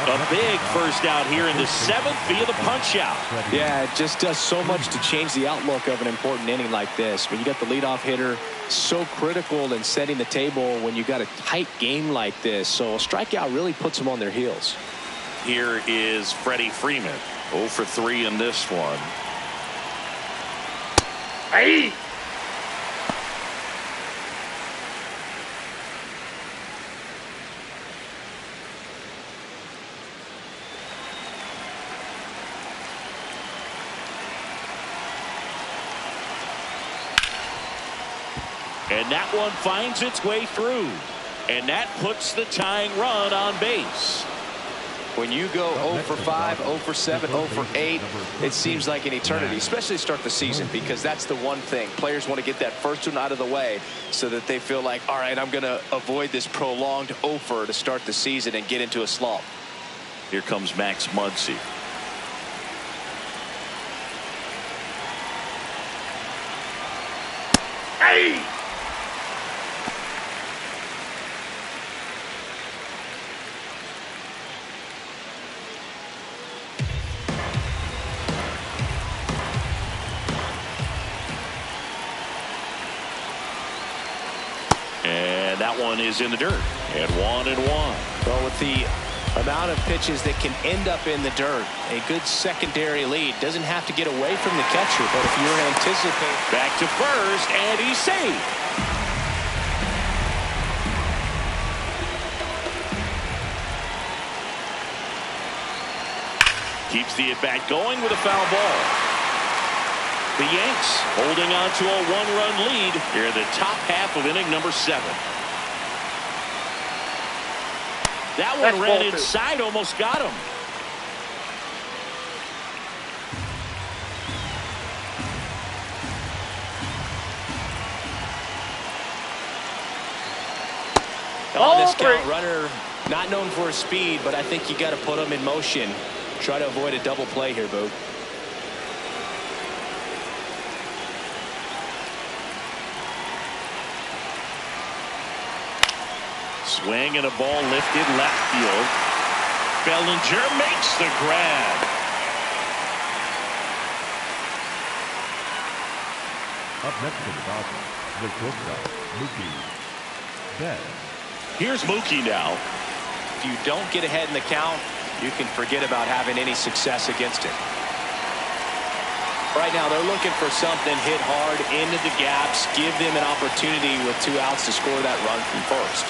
A big first out here in the 7th via the punch out. Yeah, it just does so much to change the outlook of an important inning like this. When you got the leadoff hitter, so critical in setting the table when you got a tight game like this. So a strikeout really puts them on their heels. Here is Freddie Freeman. 0 for 3 in this one. Hey! And that one finds its way through. And that puts the tying run on base. When you go 0 for 5, 0 for 7, 0 for 8, it seems like an eternity, especially to start the season, because that's the one thing. Players want to get that first one out of the way so that they feel like, all right, I'm going to avoid this prolonged 0 for to start the season and get into a slump. Here comes Max Muncy. Hey! And that one is in the dirt. And 1-1. Well, with the amount of pitches that can end up in the dirt, a good secondary lead doesn't have to get away from the catcher, but if you're anticipating. Back to first, and he's safe. Keeps the at-bat going with a foul ball. The Yanks holding on to a 1-run lead here in the top half of inning number 7. That one ran inside, almost got him. On this count, runner not known for his speed, but I think you got to put him in motion. Try to avoid a double play here, Boog. Swing and a ball lifted left field. Bellinger makes the grab. Up next for the Dodgers, the shortstop, Mookie Betts. Here's Mookie now. If you don't get ahead in the count, you can forget about having any success against it. Right now, they're looking for something hit hard into the gaps, give them an opportunity with 2 outs to score that run from first.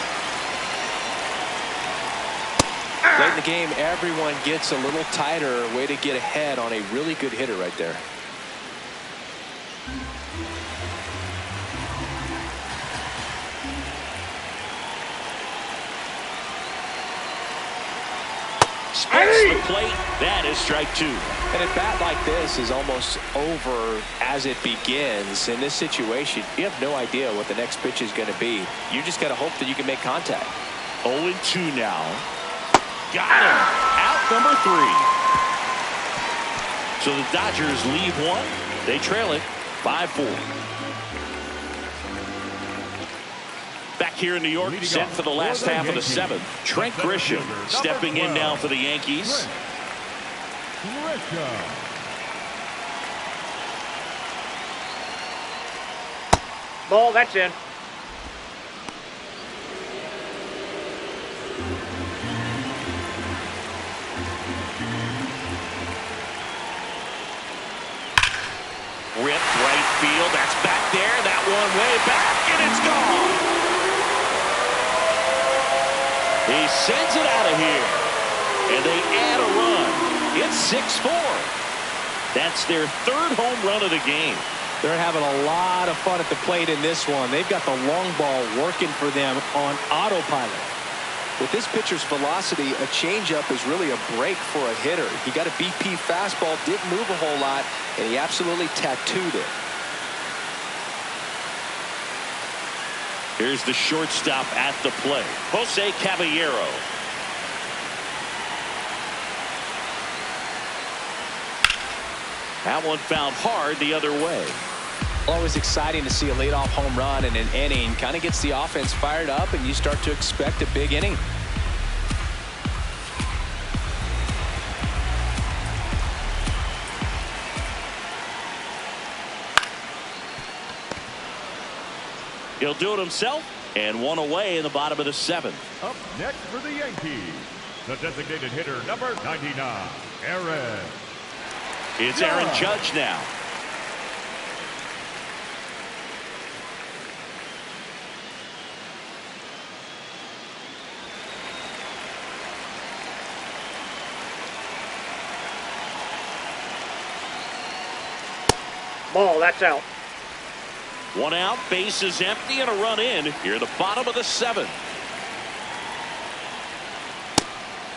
Late in the game, everyone gets a little tighter. Way to get ahead on a really good hitter right there. Splits the plate. That is strike 2. And a bat like this is almost over as it begins. In this situation, you have no idea what the next pitch is going to be. You just got to hope that you can make contact. 0-2 now. Got him. Out number 3. So the Dodgers leave 1. They trail it 5-4. Back here in New York, set for the last half of the 7th. Trent Grisham stepping in now for the Yankees. Ball, that's in. Ripped right field. That's back there. That one way back, and it's gone. He sends it out of here. And they add a run. It's 6-4. That's their third home run of the game. They're having a lot of fun at the plate in this one. They've got the long ball working for them on autopilot. With this pitcher's velocity, a changeup is really a break for a hitter. He got a BP fastball, didn't move a whole lot, and he absolutely tattooed it. Here's the shortstop at the plate, Jose Caballero. That one found hard the other way. Always exciting to see a leadoff home run in an inning. Kind of gets the offense fired up, and you start to expect a big inning. He'll do it himself, and one away in the bottom of the seventh. Up next for the Yankees, the designated hitter, number 99, Aaron. It's Aaron Judge now. Ball, that's out. One out, base is empty, and a run in here at the bottom of the seventh.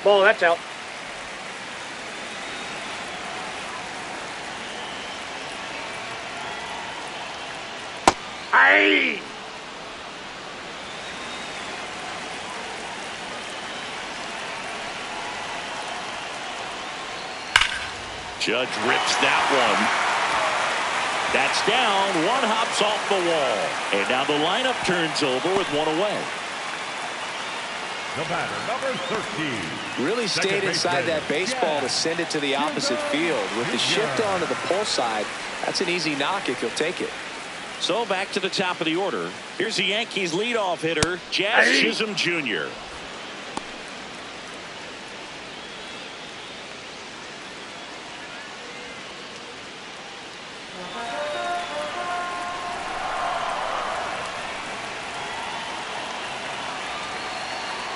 Ball, that's out. Aye! Judge rips that one. That's down. One hops off the wall. And now the lineup turns over with one away. The batter, number 13. Really stayed inside that baseball to send it to the opposite field. With the shift onto the pull side, that's an easy knock if he'll take it. So back to the top of the order. Here's the Yankees leadoff hitter, Jazz Chisholm Jr.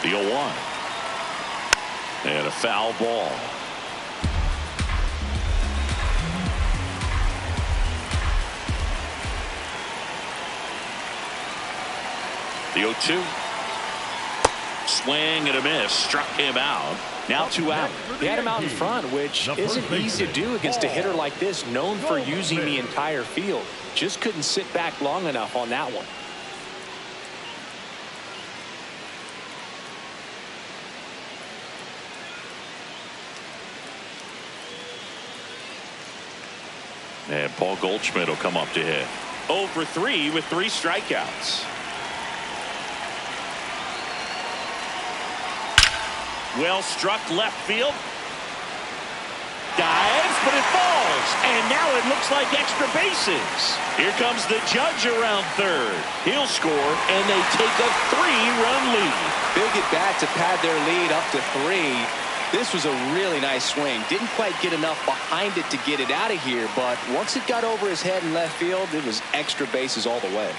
The 0-1. And a foul ball. The 0-2. Swing and a miss. Struck him out. Now 2 out. He had him out in front, which isn't easy to do against a hitter like this, known for using the entire field. Just couldn't sit back long enough on that one. And Paul Goldschmidt will come up to hit. 0 for 3 with 3 strikeouts. Well struck left field. Dives, but it falls. And now it looks like extra bases. Here comes the Judge around third. He'll score, and they take a 3-run lead. Big at bat to pad their lead up to 3. This was a really nice swing. Didn't quite get enough behind it to get it out of here, but once it got over his head in left field, it was extra bases all the way.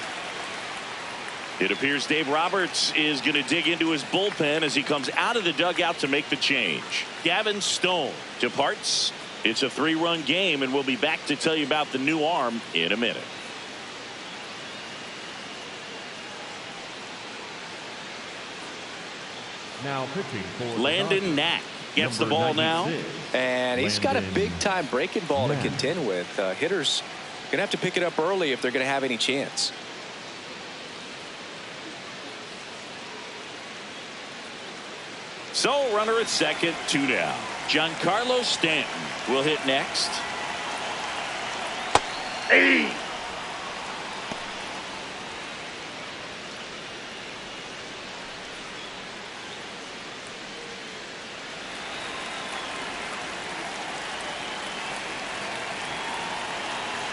It appears Dave Roberts is going to dig into his bullpen as he comes out of the dugout to make the change. Gavin Stone departs. It's a 3-run game, and we'll be back to tell you about the new arm in a minute. Now pitching for Landon Knack gets the ball now. And he's got a big-time breaking ball to contend with. Hitters going to have to pick it up early if they're going to have any chance. So runner at second, 2 down. Giancarlo Stanton will hit next. Hey!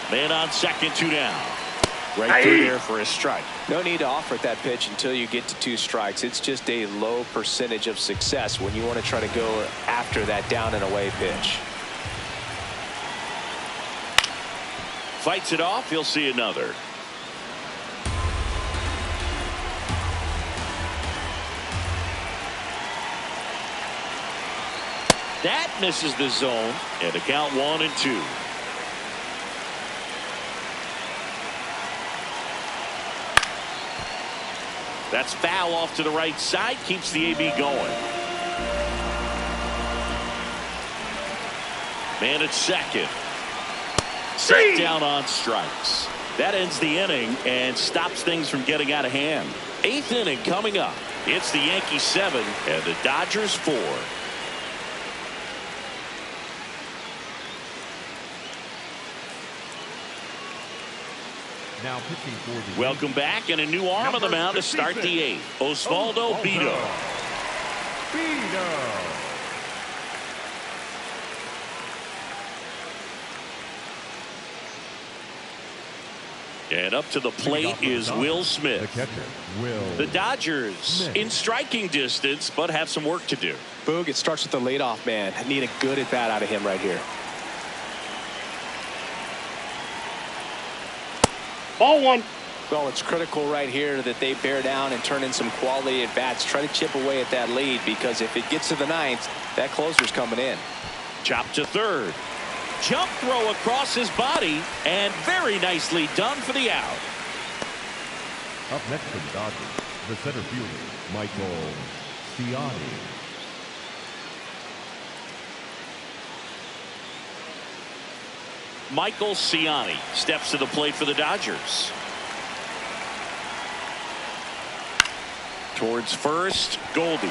Man on second, 2 down. Right through there for a strike. No need to offer at that pitch until you get to 2 strikes. It's just a low percentage of success when you want to try to go after that down and away pitch. Fights it off. He'll see another. That misses the zone, and the count 1-2. That's foul off to the right side, keeps the AB going. Man at second. Set down on strikes. That ends the inning and stops things from getting out of hand. 8th inning coming up. It's the Yankees 7 and the Dodgers 4. Now pitching for the Welcome back, and a new arm on the mound to start the 8th. Osvaldo Bido. And up to the plate is Will Smith. The catcher, Will. The Dodgers Smith. in striking distance, but have some work to do. Boog, it starts with the leadoff man. I need a good at bat out of him right here. Ball 1. Well, it's critical right here that they bear down and turn in some quality at bats. Try to chip away at that lead, because if it gets to the 9th, that closer's coming in. Chop to third. Jump throw across his body, and very nicely done for the out. Up next for the Dodgers, the center fielder, Michael Ciani. Michael Ciani steps to the plate for the Dodgers. Towards first, Goldie.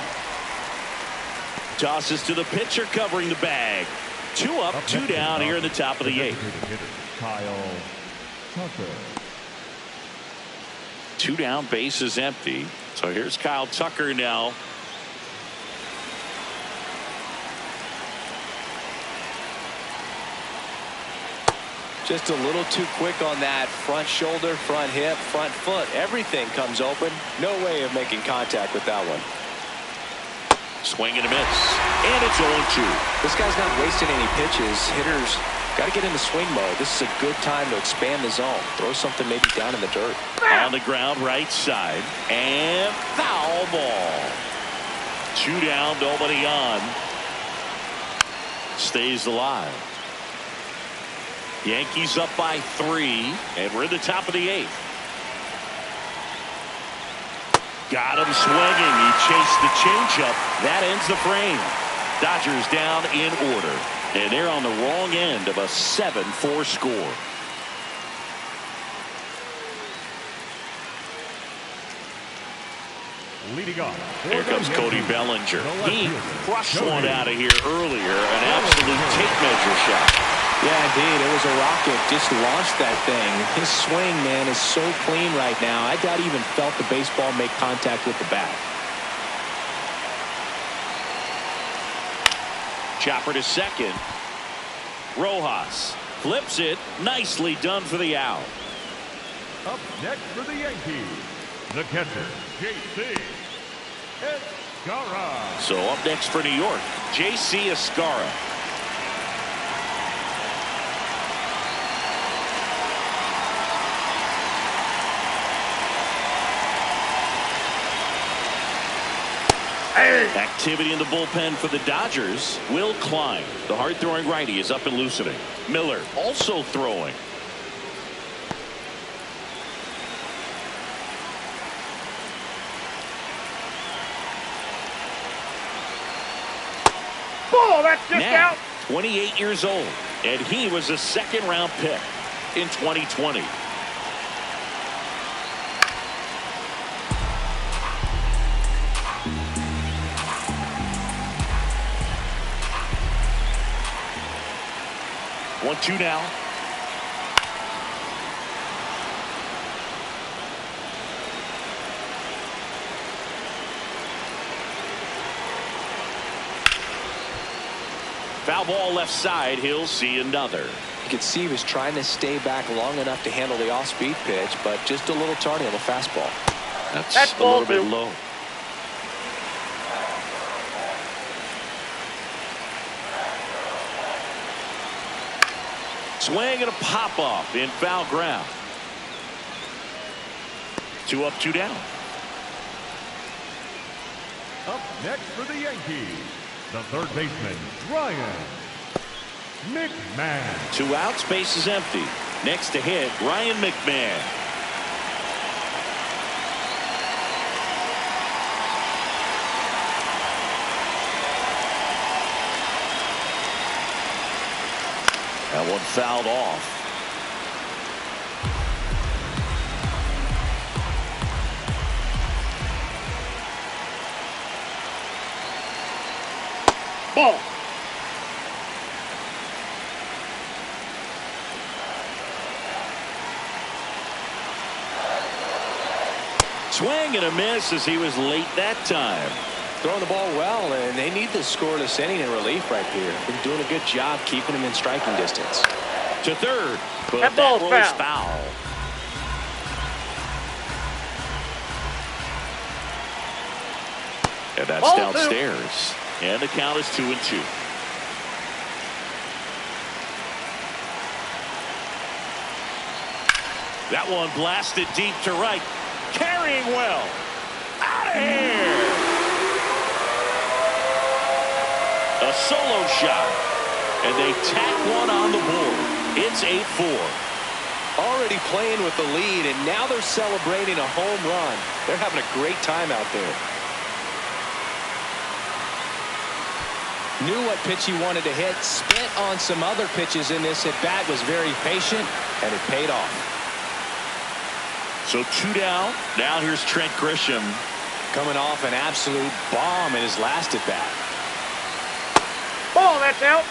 Tosses to the pitcher covering the bag. 2 up, 2 down here in the top of the 8th. Kyle Tucker. 2 down, base is empty. So here's Kyle Tucker now. Just a little too quick on that front shoulder, front hip, front foot. Everything comes open. No way of making contact with that one. Swing and a miss. And it's 0-2. This guy's not wasting any pitches. Hitters got to get into swing mode. This is a good time to expand the zone. Throw something maybe down in the dirt. On the ground, right side. And foul ball. 2 down, nobody on. Stays alive. Yankees up by 3, and we're in the top of the 8th. Got him swinging. He chased the changeup. That ends the frame. Dodgers down in order, and they're on the wrong end of a 7-4 score. Leading off. Here comes Cody Bellinger. He crushed one out of here earlier. An absolute tape measure shot. Yeah, indeed. It was a rocket. Just launched that thing. His swing, man, is so clean right now. I doubt he even felt the baseball make contact with the bat. Chopper to second. Rojas flips it. Nicely done for the out. Up next for the Yankees, the catcher, J.C. Escarra. So up next for New York, J.C. Escarra. Activity in the bullpen for the Dodgers. Will Klein, the hard-throwing righty, is up and loosening. Miller also throwing. Ball, that's just Now, out. 28 years old, and he was a second-round pick in 2020. One, two now. Foul ball left side. He'll see another. You could see he was trying to stay back long enough to handle the off-speed pitch, but just a little tardy on the fastball. That's a little bit low. Swing and a pop-off in foul ground. 2 up, 2 down. Up next for the Yankees, the third baseman, Ryan McMahon. 2 outs, base is empty. Next to hit, Ryan McMahon. That one fouled off. Ball. Swing and a miss as he was late that time. Throwing the ball well, and they need the scoreless inning in relief right here. Been doing a good job keeping him in striking distance. To third, but That that ball's was foul. foul. And that's Ball downstairs. And the count is 2-2. That one blasted deep to right. Carrying well. Out of here. A solo shot. And they tack one on the board. It's 8-4. Already playing with the lead, and now they're celebrating a home run. They're having a great time out there. Knew what pitch he wanted to hit. Spent on some other pitches in this at bat. Was very patient, and it paid off. So 2 down. Now here's Trent Grisham. Coming off an absolute bomb in his last at bat. Ball, that's out.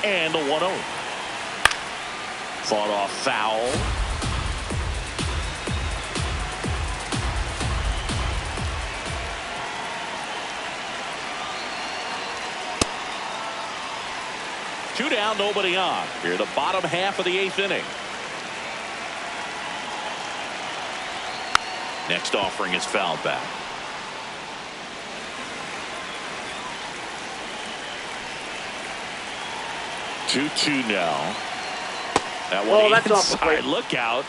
And a 1-0. Fought off foul. Two down, nobody on. Here, the bottom half of the 8th inning. Next offering is fouled back. 2-2 now. That one Oh, that's off the inside. plate. Look out.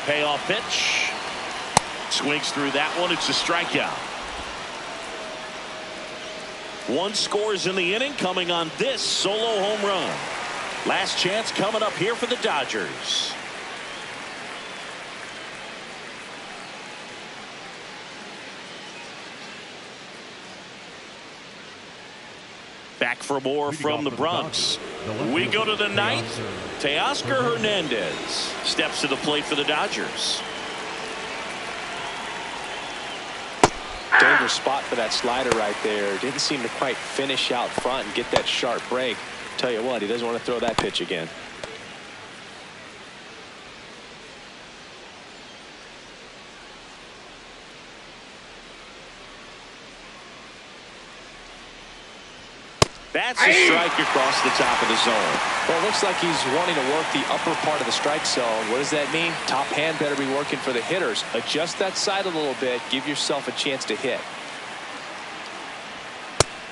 Payoff pitch. Swings through that one. It's a strikeout. 1 scores in the inning coming on this solo home run. Last chance coming up here for the Dodgers. Back for more from the Bronx. We go to the 9th. Teoscar Hernandez steps to the plate for the Dodgers. Dangerous spot for that slider right there. Didn't seem to quite finish out front and get that sharp break. Tell you what, he doesn't want to throw that pitch again. That's a strike across the top of the zone. Well, it looks like he's wanting to work the upper part of the strike zone. What does that mean? Top hand better be working for the hitters. Adjust that side a little bit. Give yourself a chance to hit.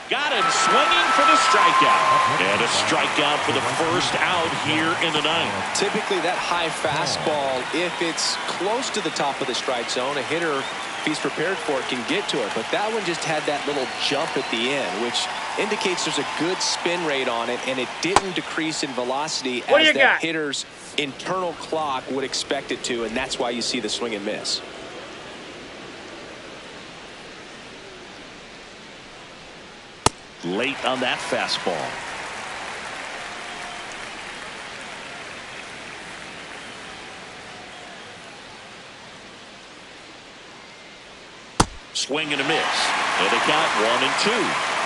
Got him swinging for the strikeout. And a strikeout for the first out here in the 9th. Typically, that high fastball, if it's close to the top of the strike zone, a hitter, if he's prepared for it, can get to it. But that one just had that little jump at the end, which indicates there's a good spin rate on it, and it didn't decrease in velocity as that hitter's internal clock would expect it to, and that's why you see the swing and miss. Late on that fastball. Swing and a miss. And they count 1-2.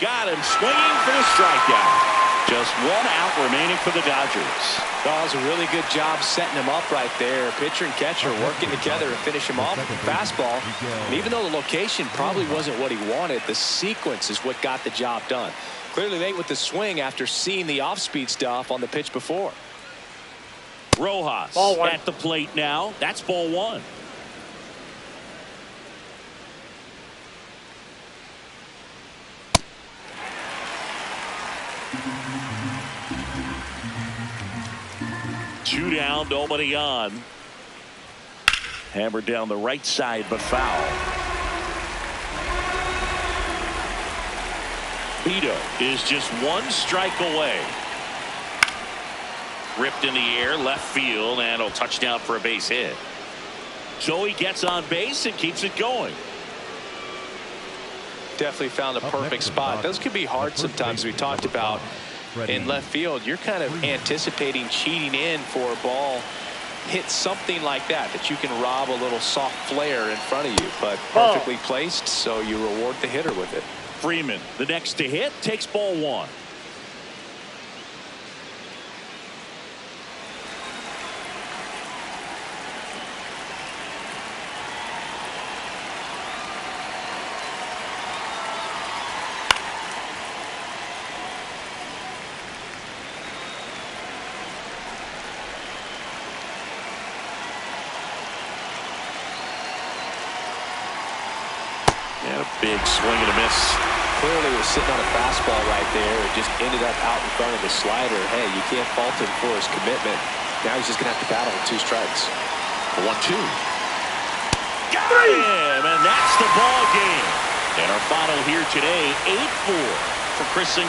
Got him swinging for the strikeout. Just 1 out remaining for the Dodgers. That was a really good job setting him up right there. Pitcher and catcher working together to finish him off with the fastball. And even though the location probably wasn't what he wanted, the sequence is what got the job done. Clearly late with the swing after seeing the off-speed stuff on the pitch before. Rojas Ball one. at the plate now. That's ball one. Two down, nobody on. Hammered down the right side, but foul. Vito is just one strike away. Ripped in the air, left field, and a touchdown for a base hit. So he gets on base and keeps it going. Definitely found a perfect spot. Those can be hard sometimes. We talked about in left field, you're kind of anticipating cheating in for a ball. Hit something like that you can rob a little soft flare in front of you, but perfectly placed, so you reward the hitter with it. Freeman, the next to hit, takes ball one. And a big swing and a miss. Clearly was sitting on a fastball right there. It just ended up out in front of the slider. Hey, you can't fault him for his commitment. Now he's just going to have to battle with 2 strikes. 1-2. Got him, and that's the ball game. And our final here today, 8-4 for Chris Singleton.